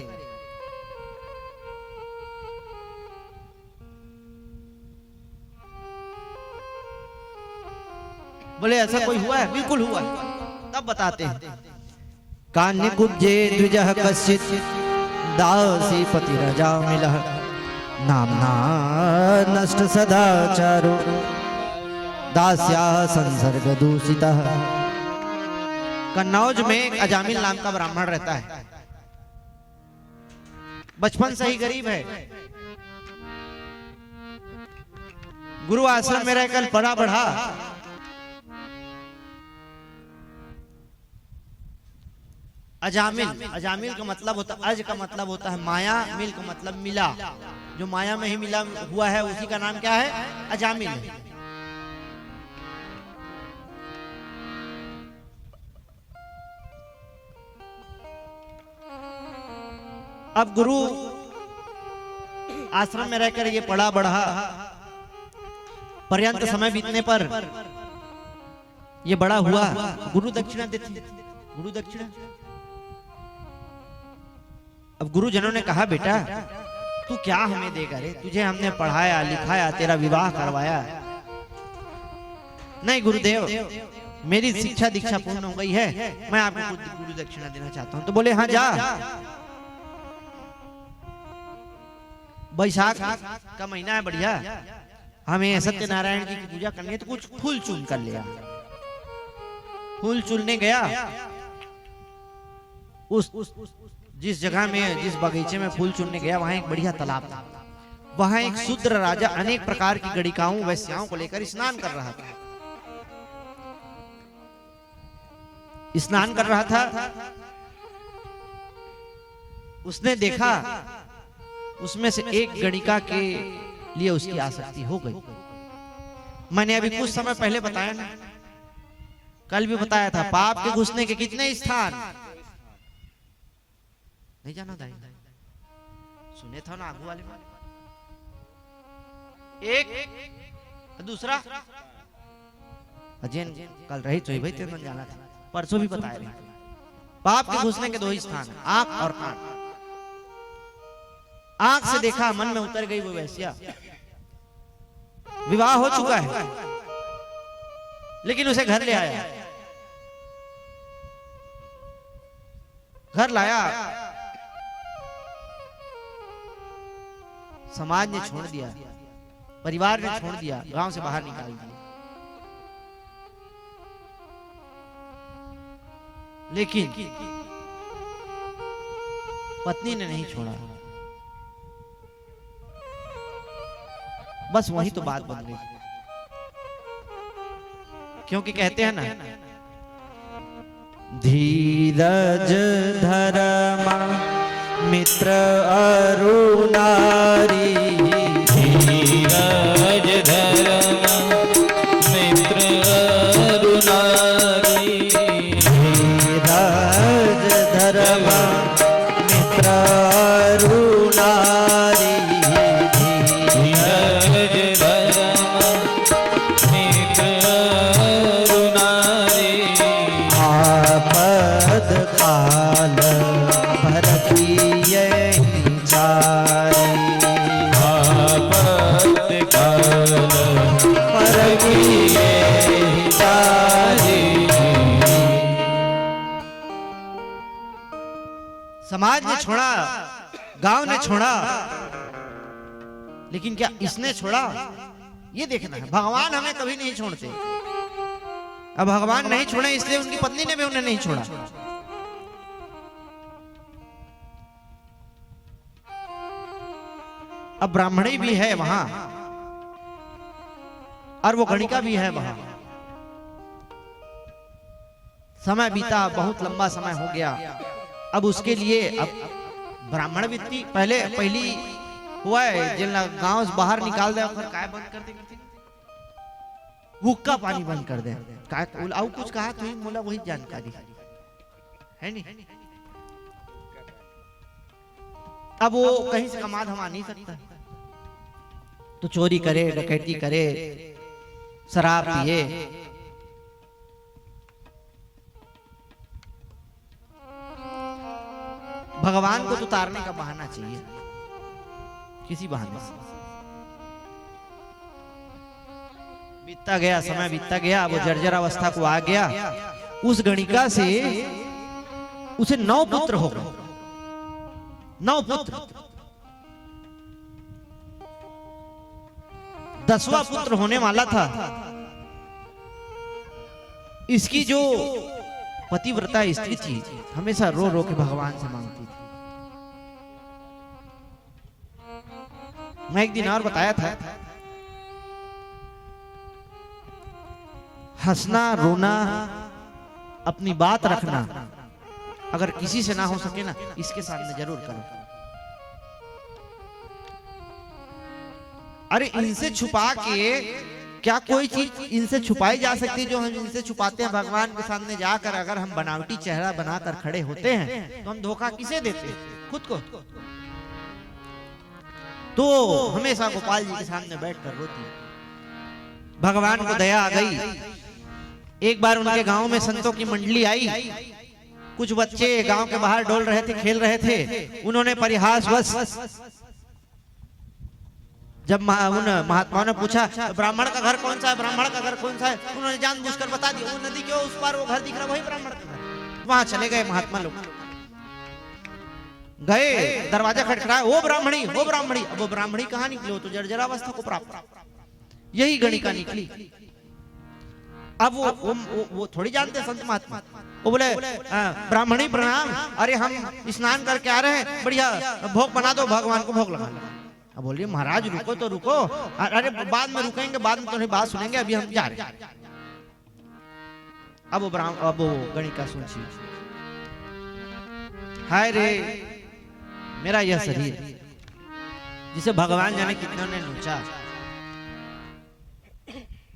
बोले ऐसा कोई हुआ है? बिल्कुल हुआ है। तब बताते हैं। कान्य कुब्जे द्विजः कश्चित् दासी पति रजा मिलः नामना नष्ट सदाचारो दास्या संसर्ग दूषितः। कन्नौज में एक अजामिल नाम का ब्राह्मण रहता है। बचपन से ही गरीब है। गुरु आश्रम में रहकर पढ़ा बढ़ा। अजामिल, अजामिल का मतलब होता, अज का मतलब होता है माया, मिल का मतलब मिला। जो माया में ही मिला हुआ है उसी का नाम क्या है? अजामिल है। अब गुरु आश्रम में रहकर ये पढ़ा बढ़ा, पर्यंत समय बीतने पर ये बड़ा हुआ। गुरु दक्षिणा देते, गुरु दक्षिणा। अब गुरुजनों ने कहा बेटा तू क्या हमें देगा रे? तुझे हमने पढ़ाया लिखाया, तेरा विवाह करवाया। नहीं गुरुदेव, मेरी शिक्षा दीक्षा पूर्ण हो गई है, मैं आपको गुरु दक्षिणा देना चाहता हूं। तो बोले हाँ जा। बैसाख का महीना है, बढ़िया, हमें सत्यनारायण जी की पूजा करनी है, तो कुछ फूल चुन कर लिया। फूल चुनने गया। उस जिस जगह में, जिस बगीचे में फूल चुनने गया, वहां एक बढ़िया तालाब था। वहां एक शूद्र राजा अनेक प्रकार की गणिकाओं वैश्याओं को लेकर स्नान कर रहा था। स्नान कर रहा था। उसने देखा उसमें से एक गणिका के लिए उसकी आसक्ति हो गई। मैंने अभी कुछ समय पहले बताया ना, कल भी बताया था, पाप के घुसने के कितने स्थान नहीं जाना दाई, सुने था ना आगू वाले में। एक दूसरा अजैन कल रही चोई भाई तेरे जाना था, परसों भी बताया रही। पाप के घुसने के दो ही स्थान, आंख और कान। आंख से देखा, मन में उतर गई वो वैश्या। विवाह हो चुका है, लेकिन उसे घर ले आया। घर लाया, समाज ने छोड़ दिया, परिवार ने छोड़ दिया, गांव से बाहर निकाल दिया। लेकिन पत्नी ने नहीं छोड़ा। बस वही तो बात बन गई। क्योंकि कहते हैं ना, धीरज धर्म मित्र अरु नारी, धीरज धर्म मित्र अरु नारी, धीरज धर्म मित्र अरु नारी, धीरज धर्म मित्र अरु नारी, आपद काल भरतिये चारी, आपत काल भरतिये चारी। समाज ने छोड़ा, गांव ने छोड़ा, लेकिन क्या इसने छोड़ा? ये देखना है। भगवान हमें कभी नहीं छोड़ते। अब भगवान नहीं छोड़े, इसलिए उनकी पत्नी ने भी उन्हें नहीं छोड़ा। अब ब्राह्मणी भी है वहां, और वो गणिका भी है वहां। समय बीता, बहुत लंबा समय हो गया। अब उसके लिए, अब ब्राह्मण वित्ती पहली हुआ है, जिन गांव से बाहर निकाल दे, फिर काय बंद कर दे, हुक्का पानी बंद कर दे। काय आउ कुछ कहा तो मोला वही जानकारी है नहीं। अब वो कहीं से कमा धमा नहीं सकता, तो चोरी करे, डकैती करे, शराब पिए। भगवान को तो उतारने का बहाना चाहिए, किसी बहाने से। बीतता गया, समय बीतता गया, वो जर्जर अवस्था को आ गया। उस गणिका से उसे 9 पुत्र हो गए, 9 पुत्र। 10वां पुत्र होने वाला था। इसकी जो पतिव्रता स्त्री थी हमेशा रो रो के भगवान से मांगती थी। मैं एक दिन और बताया था, हंसना रोना, अपनी बात रखना, अगर किसी से ना हो सके ना, इसके सामने जरूर करो। अरे इनसे छुपा के क्या कोई चीज इनसे छुपाई जा सकती है जो हम इनसे छुपाते हैं? भगवान के सामने जाकर अगर हम बनावटी चेहरा बनाकर खड़े होते हैं तो हम धोखा किसे देते हैं? खुद को। तो हमेशा गोपाल जी के सामने बैठकर रोती। भगवान को दया आ गई। एक बार उनके गांव में संतों की मंडली आई। कुछ बच्चे गांव के बाहर डोल रहे थे, खेल रहे थे। उन्होंने परिहासवश जब उन महात्माओं ने पूछा ब्राह्मण का घर कौन सा है, ब्राह्मण का घर कौन सा है, उन्होंने जानबूझकर बता दिया, वो नदी के उस पार वो घर दिख रहा वही ब्राह्मण का घर। वहां चले गए महात्मा लोग, गए, दरवाजा खटखटाया, वो ब्राह्मणी, वो ब्राह्मणी। अब वो ब्राह्मणी कहाँ निकली? हो तो जर्जरावस्था को प्राप्त, यही गणिका निकली। अब वो थोड़ी जानते संत महात्मा। वो बोले ब्राह्मणी प्रणाम, अरे हम स्नान करके आ रहे हैं, बढ़िया भोग बना दो, भगवान को भोग लगा। अब बोलिए महाराज रुको तो रुको, अरे बाद में रुकेंगे, बाद में तुम्हारी बात सुनेंगे, अभी हम जा रहे हैं। अब वो गणिका सोची, हाय रे मेरा यह शरीर जिसे भगवान जाने कितनों ने नोचा,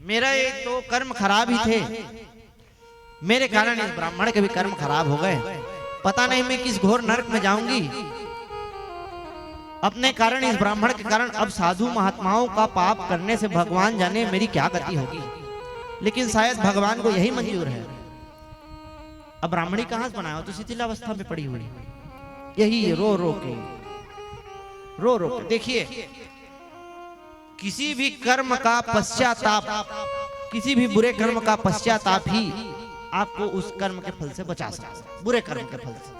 मेरा ये तो कर्म खराब ही थे, मेरे कारण इस ब्राह्मण के भी कर्म खराब हो गए। पता नहीं मैं किस घोर नरक में जाऊंगी। अपने कारण, इस ब्राह्मण के कारण अब साधु महात्माओं का पाप करने से भगवान जाने मेरी क्या गति होगी। लेकिन शायद भगवान को यही मंजूर है। अब ब्राह्मणी कहां से बनाया, तो शिथिलावस्था में पड़ी हुई, यही रो रो के देखिए, किसी भी कर्म का पश्चाताप, किसी भी बुरे कर्म का पश्चाताप ही आपको उस कर्म के फल से बचा सकता है, बुरे कर्म के फल से।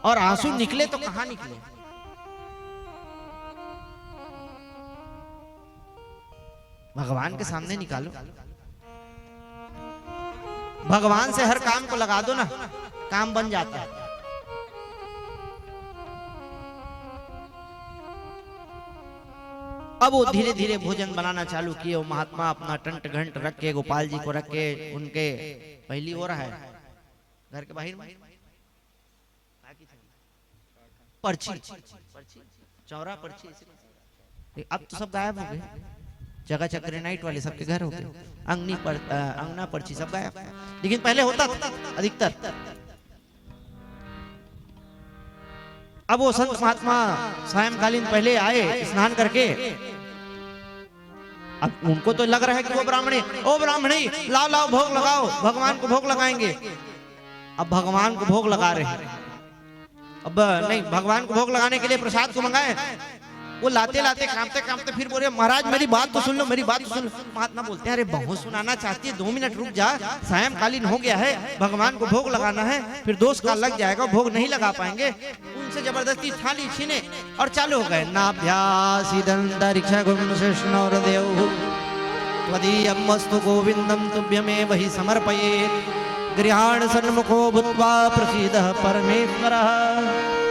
और आंसू निकले तो कहां निकले? भगवान के सामने निकालो, भगवान से हर काम को लगा दो ना, काम बन जाता है। अब वो धीरे धीरे भोजन बनाना चालू किए। वो महात्मा अपना टंट घंट रख के, गोपाल जी को रख के, उनके पहली हो रहा है घर के बाहर पर्ची, चौरा पर्ची। अब तो सब गायब हो गए, जगह चक्र नाइट वाले सबके घर हो गए, अंगना पर्ची सब गायब। लेकिन पहले होता था अधिकतर। अब वो संत महात्मा सायंकालीन पहले आए स्नान करके। अब उनको तो लग रहा है कि वो ब्राह्मणी, ओ ब्राह्मणी लाओ लाओ भोग लगाओ, भगवान को भोग लगाएंगे। अब भगवान को भोग लगा रहे हैं। अब नहीं, भगवान को भोग लगाने के लिए प्रसाद को मंगाए। वो लाते लाते कांपते कांपते फिर बोले महाराज मेरी बात तो सुन लो, मेरी बात तो सुन लो। महात्मा बोलते हैं अरे बहुत सुनाना चाहती है, 2 मिनट रुक जा, सायंकालीन हो गया है, भगवान को भोग लगाना है, फिर दोष का लग जाएगा, भोग नहीं लगा पाएंगे। उनसे जबरदस्ती थाली छीने और चालू हो गए। नाभ्यासिदन्तरिक्षगुंसष्णोरदेव गोविंदम तुभ्यमेव हि समर्पयेत्, गृहाण सन्मुखो भूत्वा प्रसीदः परमेश्वरः।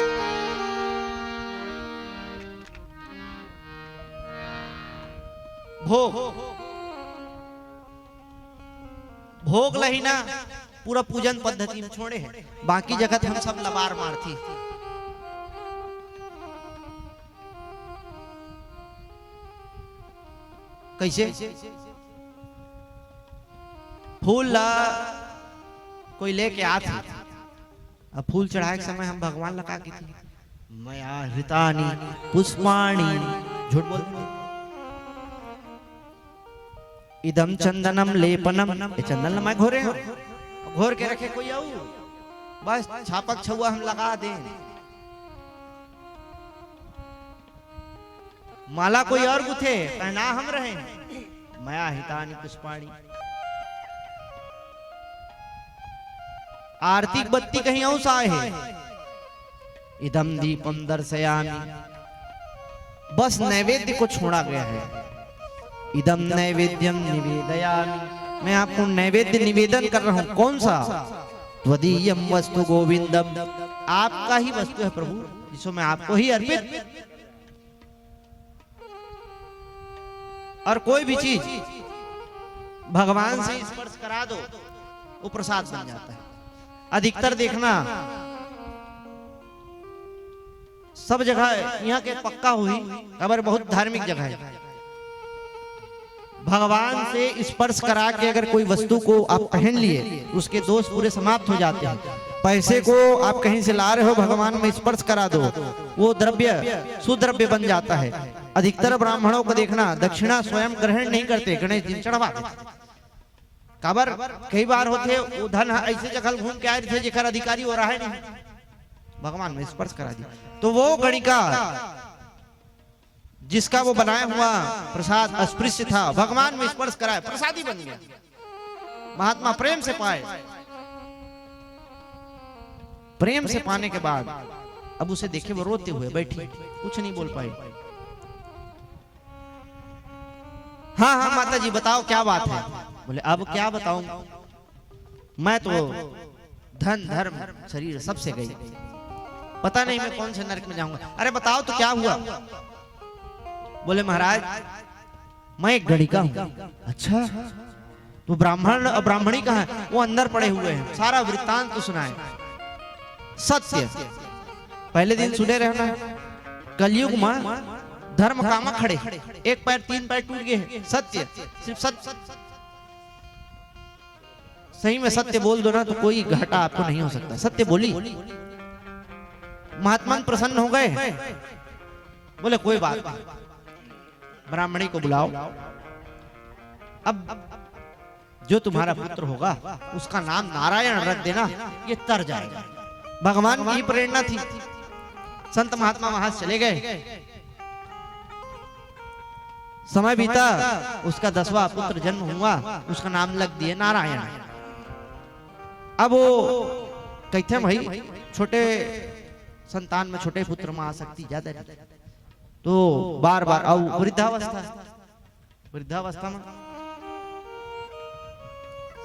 भोग लहीना पूरा पूजन पद्धति में छोड़े हैं, बाकी जगत हम सब लबार मार थी। कैसे? फूल ला कोई लेके आती, अब फूल चढ़ाए के समय हम भगवान लगा की थी, मया हृतानि पुष्पाणि, झूठ बोलते, इदम चंदनम लेपनम, चंदन मैं घोरे हो, घोर के रखे कोई आऊ, बस छापक छुआ हम लगा दें। माला कोई और गुथे, पहना हम रहे, मया हितानि पुष्पाणि। आरती बत्ती कहीं और सा है, इदम दीपम दर्शयामि, बस नैवेद्य को छोड़ा गया है। इदम नैवेद्यम निवेदयामि, मैं आपको नैवेद्य निवेदन कर रहा हूं। कौन सा? त्वदीयम वस्तु गोविंदम, आपका ही वस्तु है प्रभु, जिसको मैं आपको ही अर्पित। और कोई भी चीज भगवान से स्पर्श करा दो, वो प्रसाद बन जाता है। अधिकतर देखना सब जगह यहाँ के पक्का हुई खबर, बहुत धार्मिक जगह है, भगवान से स्पर्श करा के अगर कोई वस्तु को आप पहन लिए, उसके दोष पूरे समाप्त हो जाते हैं। पैसे को आप कहीं से ला रहे हो, भगवान में स्पर्श करा दो, वो द्रव्य सुद्रव्य बन जाता है। अधिकतर ब्राह्मणों को देखना दक्षिणा स्वयं ग्रहण नहीं करते, गणेश जी चढ़वा देते। काबर कई बार होते वो धन ऐसे जगह घूम के आए थे जेकर अधिकारी हो रहा है नहीं, भगवान में स्पर्श करा दिया, तो वो गणिका जिसका वो बनाया हुआ प्रसाद अस्पृश्य था, भगवान में स्पर्श कराए, प्रसादी बन गया। महात्मा प्रेम से पाए, प्रेम से पाने के बाद अब उसे देखे वो रोते हुए बैठी, कुछ नहीं बोल पाई। हाँ हाँ माता जी बताओ क्या बात है? बोले अब क्या बताऊं, मैं तो धन धर्म शरीर सबसे गई, पता नहीं मैं कौन से नरक में जाऊंगा। अरे बताओ तो क्या हुआ? बोले महाराज मैं एक गणिका हूं। अच्छा, तो ब्राह्मण और ब्राह्मणी कहाँ है? वो अंदर पड़े हुए हैं, सारा वृत्तांत तो सुनाए। सत्य पहले दिन सुने रहना, कलयुग में धर्म कामा खड़े, एक पैर तीन पैर टूट गए। सत्य, सिर्फ सत्य, सही में सत्य बोल दो ना तो कोई घाटा आपको नहीं हो सकता। सत्य बोली, महात्मा प्रसन्न हो गए। बोले कोई बात नहीं, ब्राह्मणी को बुलाओ, अब जो तुम्हारा पुत्र होगा उसका नाम नारायण रख देना, ये तर जाएगा। भगवान की प्रेरणा थी। संत महात्मा वहां चले गए, समय बीता, उसका 10वां पुत्र जन्म हुआ, उसका नाम लग दिए नारायण। अब वो कहते हैं भाई छोटे संतान में छोटे पुत्र में आसक्ति ज्यादा है, तो बार बार अब वृद्धावस्था में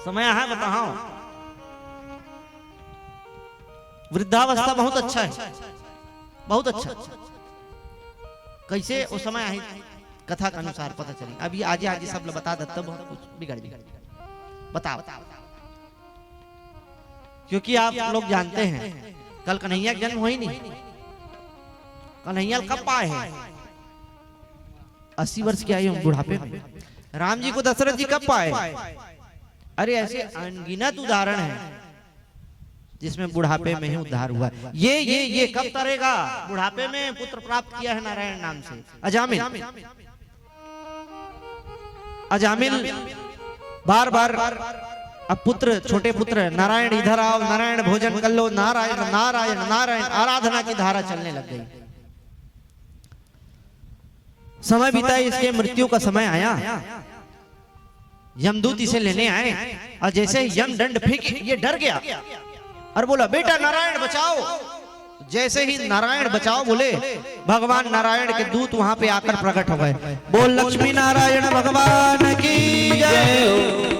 समय है, बताओ वृद्धावस्था बहुत अच्छा है, बहुत अच्छा। कैसे उस समय आई कथा के अनुसार पता चली। अभी आज आज सब बता देता, बहुत कुछ बिगड़ बताओ, क्योंकि आप लोग जानते हैं कल कन्हैया का जन्म हुआ ही नहीं। कन्हैया कब पाए हैं? 80 वर्ष के आयु बुढ़ापे में। राम जी को दशरथ जी कब पाए? अरे ऐसे अनगिनत उदाहरण है जिसमें बुढ़ापे में ही उद्धार हुआ। ये कब तरेगा? बुढ़ापे में पुत्र प्राप्त किया है नारायण नाम से। अजामिल बार बार अब पुत्र, छोटे पुत्र, नारायण इधर आओ, नारायण भोजन कर लो, नारायण नारायण नारायण, आराधना की धारा चलने लग गई। समय बीता, इसके मृत्यु का समय आया, यमदूत इसे लेने आए, और जैसे यम दंड फेंके ये डर गया और बोला बेटा नारायण बचाओ। जैसे ही नारायण बचाओ बोले, भगवान नारायण के दूत वहां पे आकर प्रकट हो गए। बोल लक्ष्मी नारायण भगवान की जय।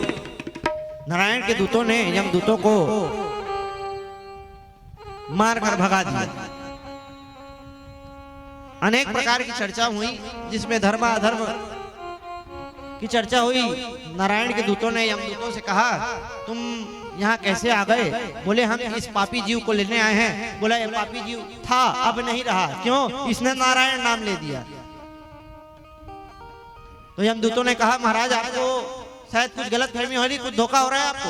नारायण के दूतों ने यमदूतों को मारकर भगा दिया। अनेक प्रकार की चर्चा हुई, जिसमें धर्म अधर्म की चर्चा हुई। नारायण के दूतों ने यमदूतों से कहा तुम यहाँ कैसे आ गए? बोले हम इस पापी जीव को लेने आए हैं। बोला ये पापी जीव था, अब नहीं रहा। क्यों? इसने नारायण नाम ले दिया। तो यमदूतों ने कहा महाराज आपको शायद कुछ गलत फहमी हो रही, कुछ धोखा हो रहा है आपको।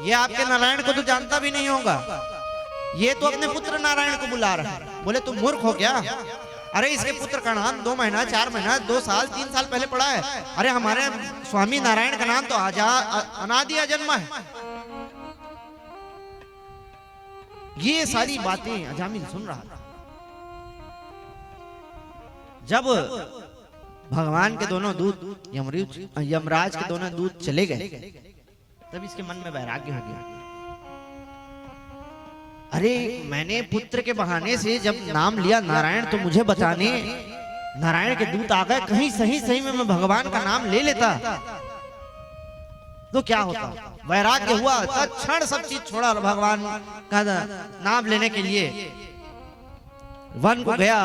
ये आपके नारायण को तो जानता भी नहीं होगा, ये तो अपने पुत्र नारायण को बुला रहा है। बोले तुम मूर्ख हो क्या? अरे इसके पुत्र का नाम 2 महीना 4 महीना 2 साल 3 साल पहले पड़ा है। अरे हमारे स्वामी नारायण का नाम तो अनादि अजन्मा है। ये सारी बातें अजामिल सुन रहा था। जब भगवान के दोनों दूत यमराज के दोनों दूत चले गए, तब इसके मन में वैराग्य हो गया। अरे मैंने पुत्र के बहाने से जब नाम लिया नारायण, तो मुझे बताने नारायण के दूत आ गए, कहीं सही में मैं भगवान का नाम ले लेता तो क्या होता। वैराग्य हुआ, तत्क्षण सब चीज छोड़ा और भगवान का नाम लेने के लिए वन को गया।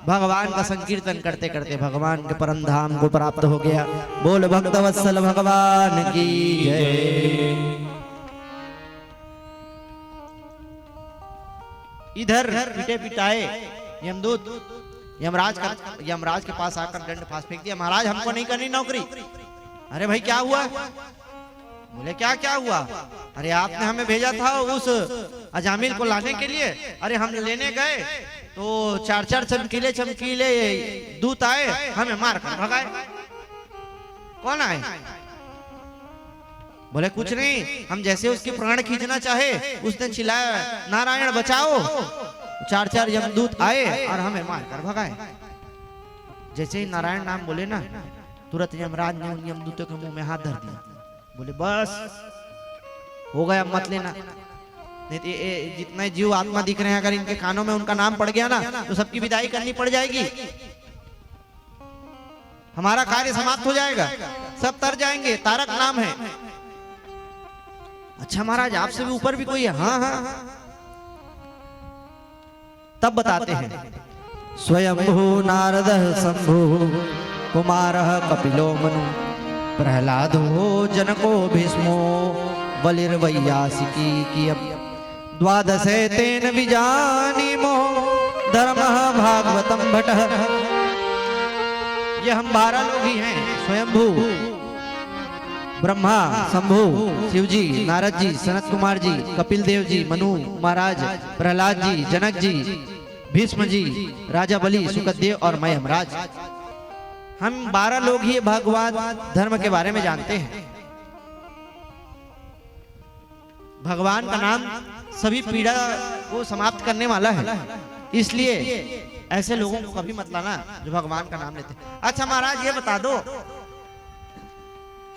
भगवान का संकीर्तन करते करते भगवान के परम धाम को प्राप्त हो गया। बोल भक्तवत्सल भगवान की जय। इधर पिटे पिटाए यमदूत यमराज के पास आकर दंड फांस फेंक दिया। महाराज हमको नहीं करनी नौकरी। अरे भाई क्या हुआ? बोले क्या हुआ? अरे आपने हमें भेजा था उस अजामिल को लाने के लिए। अरे हम लेने गए तो चार चमकीले दूत आए, हमें मार कर भगाए। कौन आए? बोले कुछ नहीं, हम जैसे उसके प्राण खींचना चाहे उसने चिल्लाया नारायण बचाओ। चार यमदूत आए और हमें मार कर भगाए। जैसे ही नारायण नाम बोले ना, तुरंत यमराज ने उन यमदूतों के मुंह में हाथ धर दिया। बोले बस हो गया, मत लेना। नहीं तो जितने जीव आत्मा दिख रहे हैं, अगर इनके कानों में उनका नाम पड़ गया ना तो सबकी विदाई करनी पड़ जाएगी। हमारा कार्य समाप्त हो जाएगा, सब तर जाएंगे। तारक नाम है। अच्छा महाराज आपसे भी ऊपर भी कोई है? हाँ। तब बताते हैं स्वयंभू नारद शंभु कुमारः कपिलो मनु प्रहलादो जनको भीष्मो बलिर्वैयासिकी कियत् द्वादशे तेन विजानीमो धर्मः भागवतम भटः। ये हम 12 लोग ही हैं। स्वयंभू ब्रह्मा, शंभु, शिव जी, नारद जी, सनत कुमार जी, कपिल देव जी, मनु महाराज, प्रहलाद जी, जनक जी, भीष्म जी, राजा बलि, सुखदेव और मैं यमराज। हम 12 लोग ही भगवान धर्म के बारे में जानते हैं। भगवान का नाम सभी पीड़ा को समाप्त करने वाला है, इसलिए ऐसे लोगों को कभी मत लाना जो भगवान का नाम लेते हैं। अच्छा महाराज ये बता दो,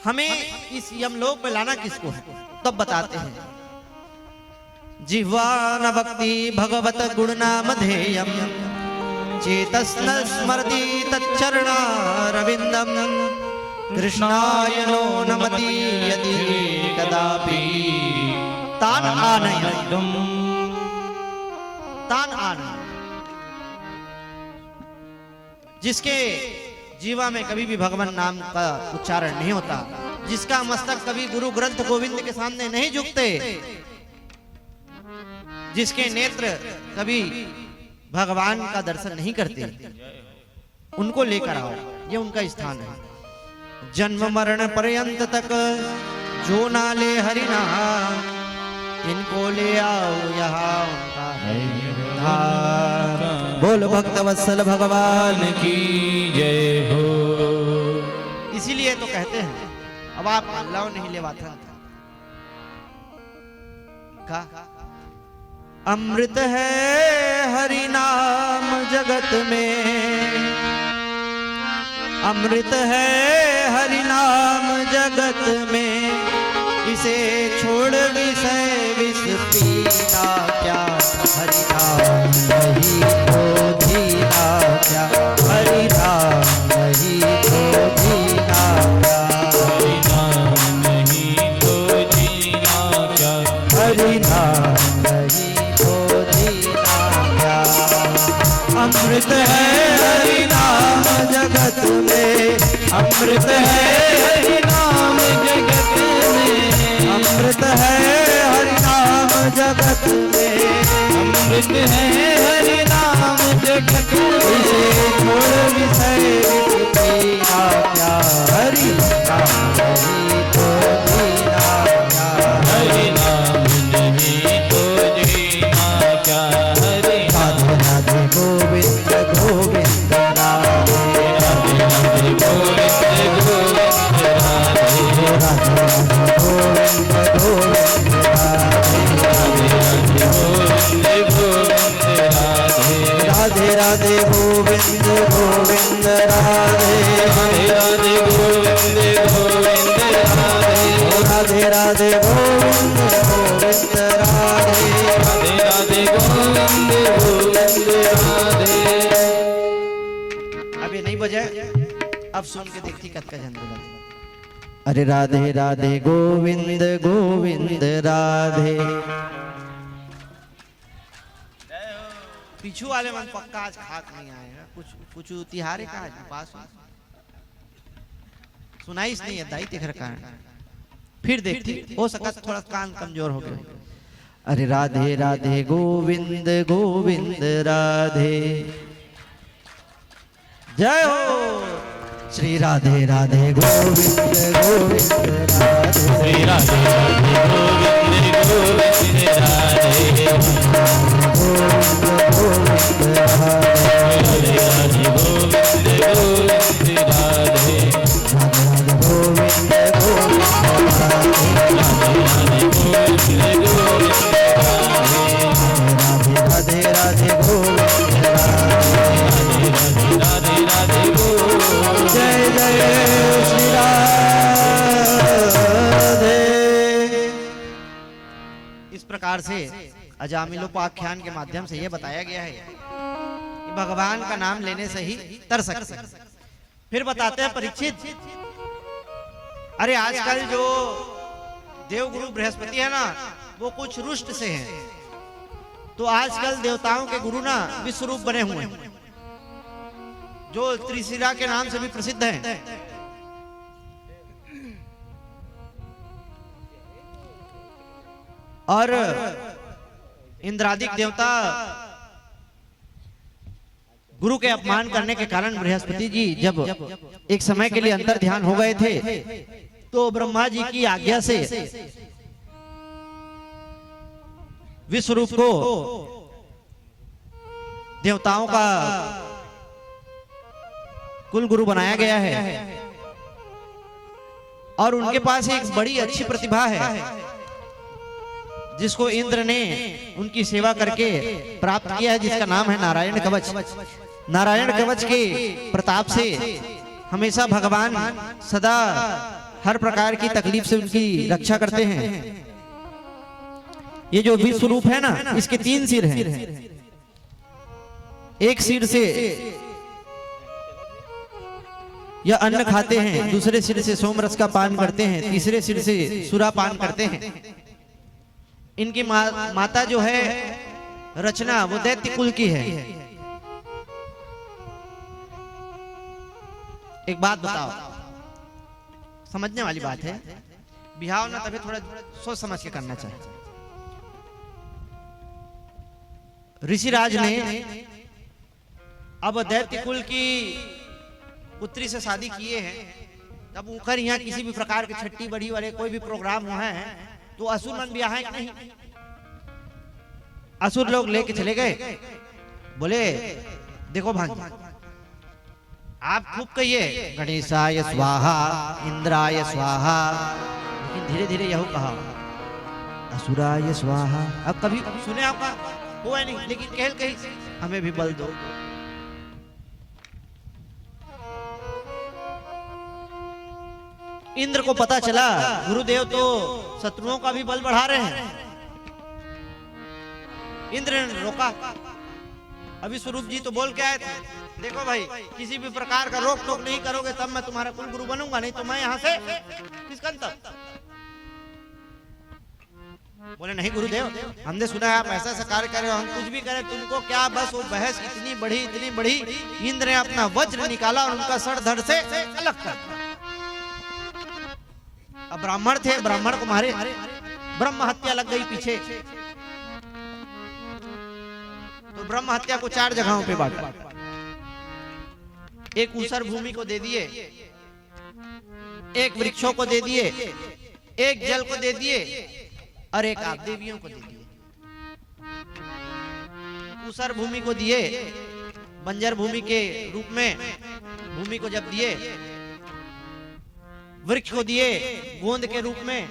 हमें इस यमलोक में लाना किसको है? तब बताते हैं जिह्वा न भक्ति भगवत गुण नाम धेयम चेतस्न स्मरति तच्चरणारविंदम कृष्णाय नो नमति यदि कदापि तान आनयम्। जिसके जीवा में कभी भी भगवान नाम का उच्चारण नहीं होता, जिसका मस्तक कभी गुरु ग्रंथ गोविंद के सामने नहीं झुकते, जिसके नेत्र कभी भगवान का दर्शन नहीं करते, उनको लेकर आओ। ये उनका स्थान है। जन्म मरण पर्यंत तक जो ना ले हरि नाम, इनको ले आओ यहाँ उनका है। बोल भक्तवत्सल भगवान की जय हो। इसीलिए तो कहते हैं, अब आप लाओ नहीं ले बात का अमृत है हरि नाम जगत में, अमृत है हरि नाम जगत में, इसे छोड़ विषय विष पीना क्या, हरि नाम नहीं तो जीना क्या, हरि नाम नहीं तो जीना क्या, हरि नाम नहीं तो जीना क्या, हरि नाम नहीं तो जीना क्या। अमृत है हरि नाम जगत में, अमृत है हरि नाम जगत में, अमृत है हरि नाम जगत में, अमृत है हरि नाम जगत में, इसे छोड़ विषय विष पीना क्या, हरि नाम नहीं तो जीना क्या, हरि नाम नहीं तो जीना क्या, हरि राधे राधे गोविंद गोविंद राधे राधे राधे गोविंद गोविंद राधे, राधे राधे गोविंद गोविंद राधे राधे राधे गोविंद गोविंद राधे। राधे राधे गोविंद गोविंद राधे राधे राधे गोविंद गोविंद राधे राधे राधे गोविंद गोविंद राधे राधे राधे गोविंद गोविंद राधे। अब ये नहीं बजाए, अब सुन के देखती कत का जन बोला। अरे राधे राधे गोविंद गोविंद राधे। पीछू वाले मन पक्का आज खाक नहीं आए हैं, कुछ तिहारे का आज पास सुनाई नहीं है दाई तेखर कारण। फिर देखती हो सका थोड़ा कान कमजोर हो गए। अरे राधे राधे गोविंद गोविंद राधे। जय हो श्री राधे राधे गोविंद गोविंद राधे श्री राधे राधे गोविंद गोविंद राधे गोविंद राधे राधे राधे गोविंद गोविंद राधे गोविंद गोविंद राधे राधे गोविंद राधे राधे गोविंद। जय जय श्री राधे। इस प्रकार से अजामिलोपाख्यान के माध्यम से यह बताया गया है कि भगवान का नाम लेने से ही तर सकते हैं। फिर बताते हैं परीक्षित, अरे आजकल जो देवगुरु बृहस्पति है ना, वो कुछ रुष्ट से हैं, तो आजकल देवताओं के गुरु ना विश्वरूप बने हुए हैं, जो त्रिशिरा के नाम से भी प्रसिद्ध हैं। और इंद्रादिक देवता गुरु के अपमान करने के कारण बृहस्पति जी जब एक समय के लिए अंतर ध्यान हो गए थे, तो ब्रह्मा जी की आज्ञा से विश्वरूप को देवताओं का कुल गुरु बनाया गया है। और उनके पास एक बड़ी अच्छी प्रतिभा है, जिसको इंद्र ने उनकी सेवा करके प्राप्त किया है, जिसका नाम है नारायण कवच। नारायण कवच के प्रताप से हमेशा भगवान सदा हर प्रकार की तकलीफ से उनकी रक्षा करते हैं। ये जो विश्व रूप है ना, इसके 3 सिर हैं। एक सिर से यह अन्न खाते हैं, दूसरे सिर से सोमरस का पान करते हैं, तीसरे सिर से सुरा पान करते हैं। इनकी माता जो है रचना, वो दैत्य कुल की है। एक बात बताओ, समझने वाली बात है, बिहाव ना तभी थोड़ा सोच समझ के करना चाहिए। ऋषिराज ने अब दैत्य कुल की पुत्री से शादी किए हैं। जब ऊपर यहाँ किसी भी प्रकार के छठी बड़ी वाले कोई भी प्रोग्राम हुआ है, तो असुर मन भी आए नहीं। असुर लोग लेके चले गए, बोले देखो भांजी, आप खूब कहिए गणेशाय स्वाहा, इंद्राय स्वाहा, लेकिन धीरे धीरे यह कहा असुराय स्वाहा। अब कभी सुने आपका हुआ नहीं, लेकिन कहल कही हमें भी बल दो। इंद्र को पता चला गुरुदेव तो शत्रुओं का भी बल बढ़ा रहे हैं। इंद्र ने रोका। अभी स्वरूप जी तो बोल के आए थे, देखो भाई किसी भी प्रकार का रोक टोक नहीं करोगे तब मैं तुम्हारा कुल गुरु बनूंगा, नहीं तो मैं यहाँ से किसका तक। बोले नहीं गुरुदेव, हमने सुना है आप ऐसा ऐसा कार्य कर रहे हो, हम कुछ भी करें तुमको क्या। बस वो बहस इतनी बड़ी, इंद्र ने अपना वज्र निकाला और उनका सर धड़ से अलग कर। अब ब्राह्मण थे, ब्राह्मण को मारे, ब्रह्म हत्या लग गई पीछे। तो ब्रह्म हत्या को 4 जगहों पे बांटा। एक ऊसर भूमि को दे दिए, एक वृक्षों को दे दिए, एक जल को दे दिए और एक आप देवियों को दे दिए। ऊसर भूमि को दिए बंजर भूमि के रूप में, भूमि को जब दिए, वृक्ष को दिए गोंद के रूप में,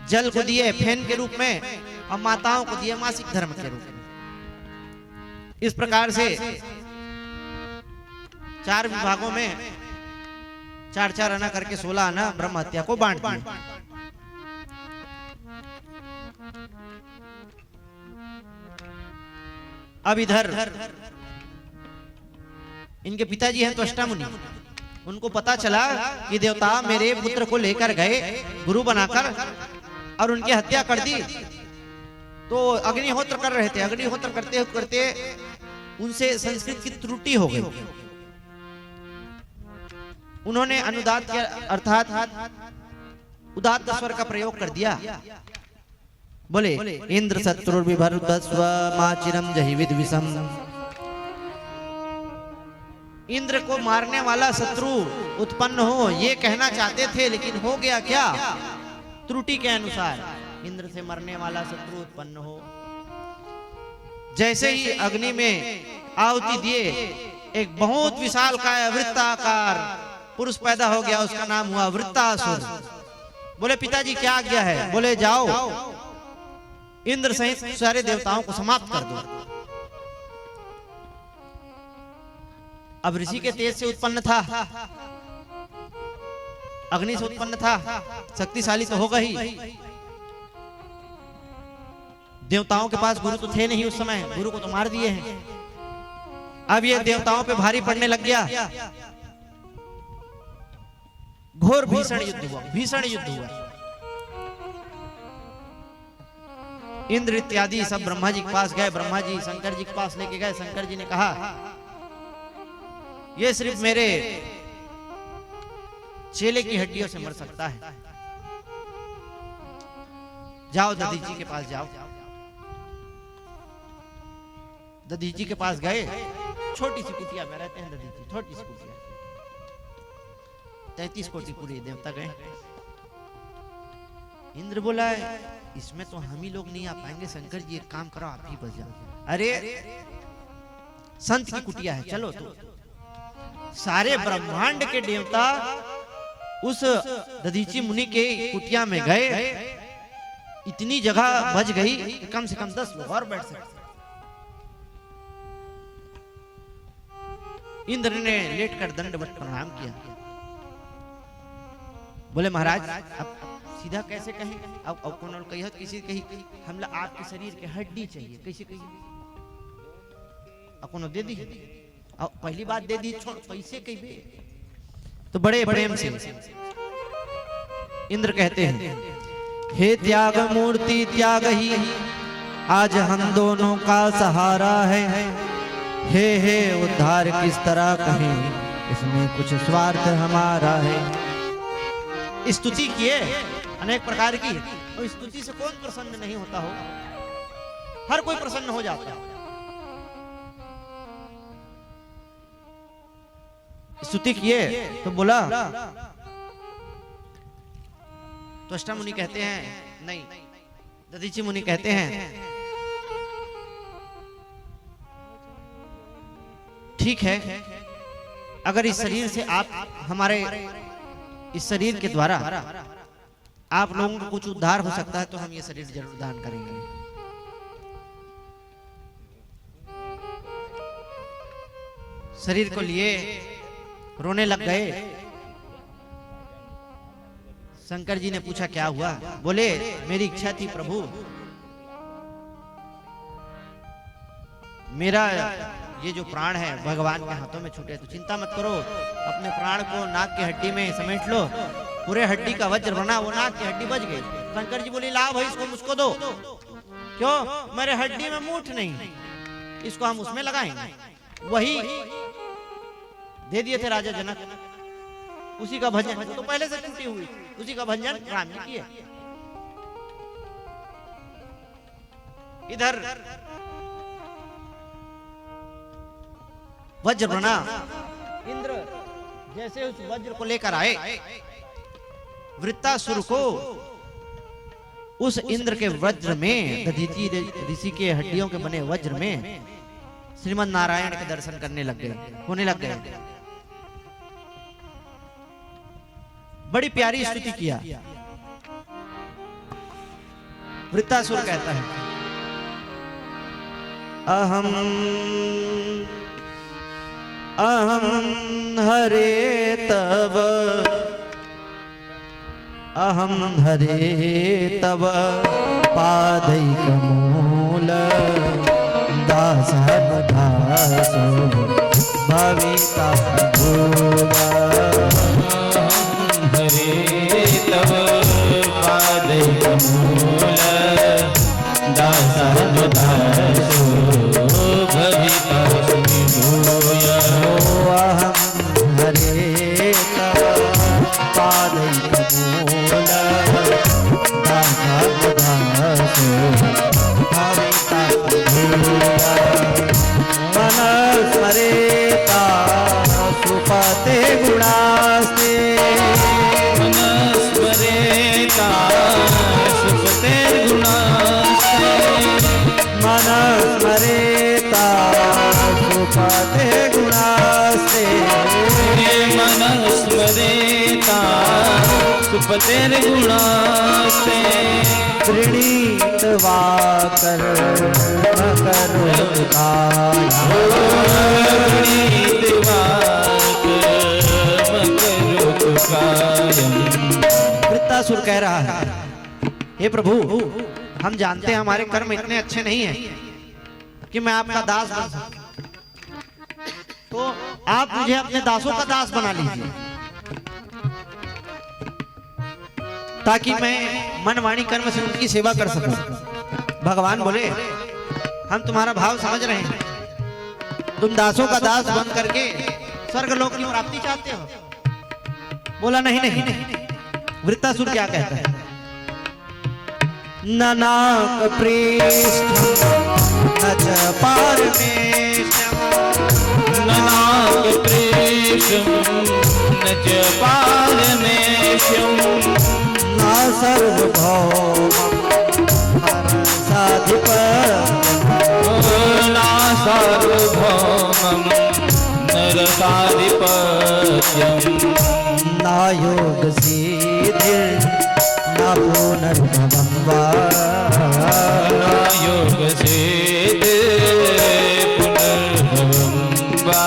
जल को दिए फेन के रूप में, और माताओं को दिए मासिक धर्म के रूप में। इस प्रकार से 4 विभागों में 4-4 आना करके 16 आना ब्रह्म हत्या को बांट दिया। अब इधर इनके पिताजी हैं त्वष्टा मुनि, उनको पता चला कि देवता मेरे पुत्र को लेकर गए गुरु बनाकर और उनकी हत्या कर दी। तो अग्निहोत्र कर रहे थे, अग्निहोत्र करते करते उनसे संस्कृत की त्रुटि हो गई। उन्होंने अनुदात के अर्थात उदात्त स्वर का प्रयोग कर दिया। बोले इंद्र शत्रुर्विभर्दस्व माचिरम जहि विद्विषम। इंद्र को मारने वाला शत्रु उत्पन्न हो ये कहना चाहते थे, लेकिन हो गया क्या? त्रुटि के अनुसार इंद्र से मरने वाला शत्रु उत्पन्न हो। जैसे ही अग्नि में आहुति दिए एक बहुत विशाल काय वृत्ताकार पुरुष पैदा हो गया, उसका नाम हुआ वृत्तासुर। बोले पिताजी क्या आज्ञा है? बोले जाओ इंद्र सहित सारे देवताओं को समाप्त कर दो। अब ऋषि के तेज से उत्पन्न था, अग्नि से उत्पन्न था, शक्तिशाली तो होगा ही। देवताओं के पास गुरु तो थे नहीं उस समय, गुरु को तो मार दिए हैं। अब ये देवताओं पे भारी पड़ने लग गया। घोर भीषण युद्ध हुआ, भीषण युद्ध हुआ। इंद्र इत्यादि सब ब्रह्मा जी के पास गए, ब्रह्मा जी शंकर जी के पास लेके गए। शंकर जी ने कहा ये सिर्फ मेरे चेले की हड्डियों से मर सकता है। जाओ दधीची के पास जाओ। दधीची के पास गए, छोटी सी कुटिया में रहते हैं दधीची, छोटी सी कुटिया। 33 कोटि पूरे देवता गए। इंद्र बोला इसमें तो हम ही लोग नहीं आ पाएंगे, शंकर जी एक काम करो आप ही बच जाओ। अरे संत की कुटिया है, चलो। तो सारे ब्रह्मांड के देवता उस दधीची मुनि के कुटिया में गए। इतनी जगह बच गई कि कम से कम 10 लोग और बैठ सकते। इंद्र ने लेटकर दंडवत प्रणाम किया। बोले महाराज अब सीधा कैसे कहें? अब कौन और कही किसी कही हमला आपके शरीर के हड्डी चाहिए, कैसे कही? अब दे दी, अब पहली बात दे दी, छोड़ पैसे कही। तो बड़े प्रेम से इंद्र कहते हैं हे त्याग मूर्ति त्याग ही आज हम दोनों का सहारा है। हे उद्धार किस तरह कहें, इसमें कुछ स्वार्थ हमारा है। स्तुति किए अनेक प्रकार की, और स्तुति से कौन प्रसन्न नहीं होता हो? हर कोई प्रसन्न हो जाता है। स्तुति किए तो बोला, त्वष्टा मुनि कहते हैं नहीं, दधीची मुनि कहते हैं ठीक है, अगर इस शरीर से आप हमारे इस शरीर के द्वारा आप लोगों को कुछ उद्धार हो सकता है तो हम ये शरीर जरूर दान करेंगे। शरीर को लिए रोने लग गए। शंकर जी ने पूछा क्या हुआ? बोले मेरी इच्छा थी प्रभु, मेरा ये जो प्राण है भगवान के हाथों में छूटे, तो चिंता मत करो, अपने प्राण को नाक की हड्डी में समेट लो, पूरे हड्डी का वज्र बना, वो नाक की हड्डी बच गई। शंकर जी बोले ला भाई इसको मुझको दो। क्यों? मेरे हड्डी में मूठ नहीं, इसको हम उसमें लगाएंगे। वही दे दिए थे राजा जनक, उसी का भजन तो पहले से टूटी हुई, उसी का भजन राम ने किया। इधर वज्र बना। इंद्र जैसे उस वज्र को लेकर आए, वृत्तासुर को उस इंद्र के वज्र में, दधीची ऋषि के हड्डियों के बने वज्र में श्रीमन नारायण के दर्शन करने लग गए, होने लग गए। बड़ी प्यारी स्तुति किया। वृत्तासुर कहता है अहम अहम हरे तव अहम हरे तव पादैकमूल दासः दासो भविता भूया हरे तव पादैकमूल दासः दासो भविता भूया अहं हरे तव पादैकमूल दासः दासो भविता भूया मनस्मरेता सुपते गुणास्ते मनस्मरेता सुपते गुणास्ते मनस्मरेता सुपते गुणास्ते मनस्मरेता सुपते गुणास्ते प्रणीतवा कर्म करोत्काया वृत्तासुर कह रहा है, हे प्रभु, हम जानते हैं हमारे कर्म इतने अच्छे नहीं हैं कि मैं आपका दास बन सकूं, तो आप मुझे अपने दासों का दास बना लीजिए ताकि मैं मन वाणी कर्म से उनकी सेवा कर सकूं। भगवान बोले, हम तुम्हारा भाव समझ रहे हैं, तुम दासों का दास बन करके स्वर्ग लोक की प्राप्ति चाहते हो। बोला नहीं नहीं नहीं। वृत्तासुर क्या कहता है, ननाक प्रेष्ठम न च पारमेष्ठम ननाक प्रेष्ठम न च पारमेष्ठम न सार्वभौमम् ना सार्वभौमम् नरसाधिपत्यम् न योग सिद्धिर् न पुनर्भवं वा योग सिद्धिर् पुनर्भवं वा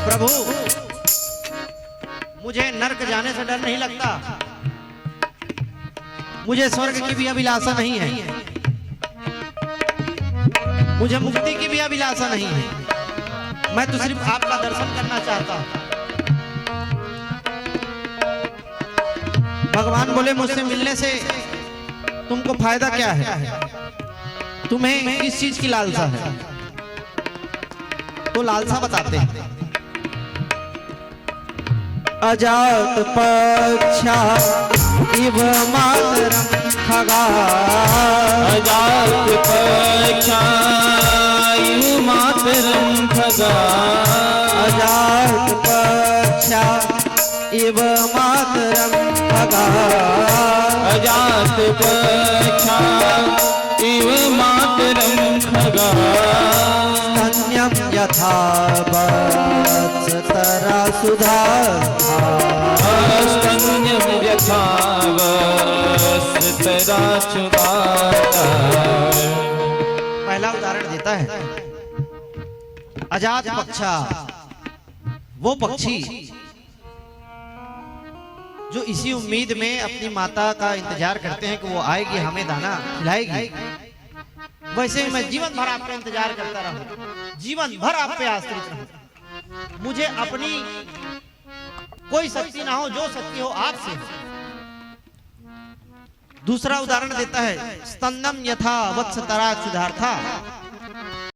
प्रभु, मुझे नरक जाने से डर नहीं लगता, मुझे स्वर्ग की भी अभिलाषा नहीं है, मुझे मुक्ति की भी अभिलाषा नहीं है, मैं तो सिर्फ आपका दर्शन करना चाहता हूं। भगवान बोले, मुझसे मिलने से तुमको फायदा क्या है, तुम्हें किस चीज की लालसा है? तो लालसा बताते हैं, अजात पक्षा इव मातरम खगा अजात पक्षा इव मातरम खगा अजात पक्षा इव मातरम खगा अजात पक्षा इव मातरम खगा स्तन्यं यथा वत्सतरा सुधा स्तन्यं यथा वत्सतरा सुधा। पहला उदाहरण देता है, अजात पक्षा, वो पक्षी जो इसी उम्मीद में अपनी माता का इंतजार करते हैं कि वो आएगी, हमें दाना खिलाएगी। वैसे ही मैं जीवन भर आपका इंतजार करता रहूं, जीवन भर आप पे आश्रित रहूं, मुझे अपनी कोई शक्ति ना हो, जो शक्ति हो आपसे हो। दूसरा उदाहरण देता है, स्तन्यम यथा वत्सतरा सुधार्था,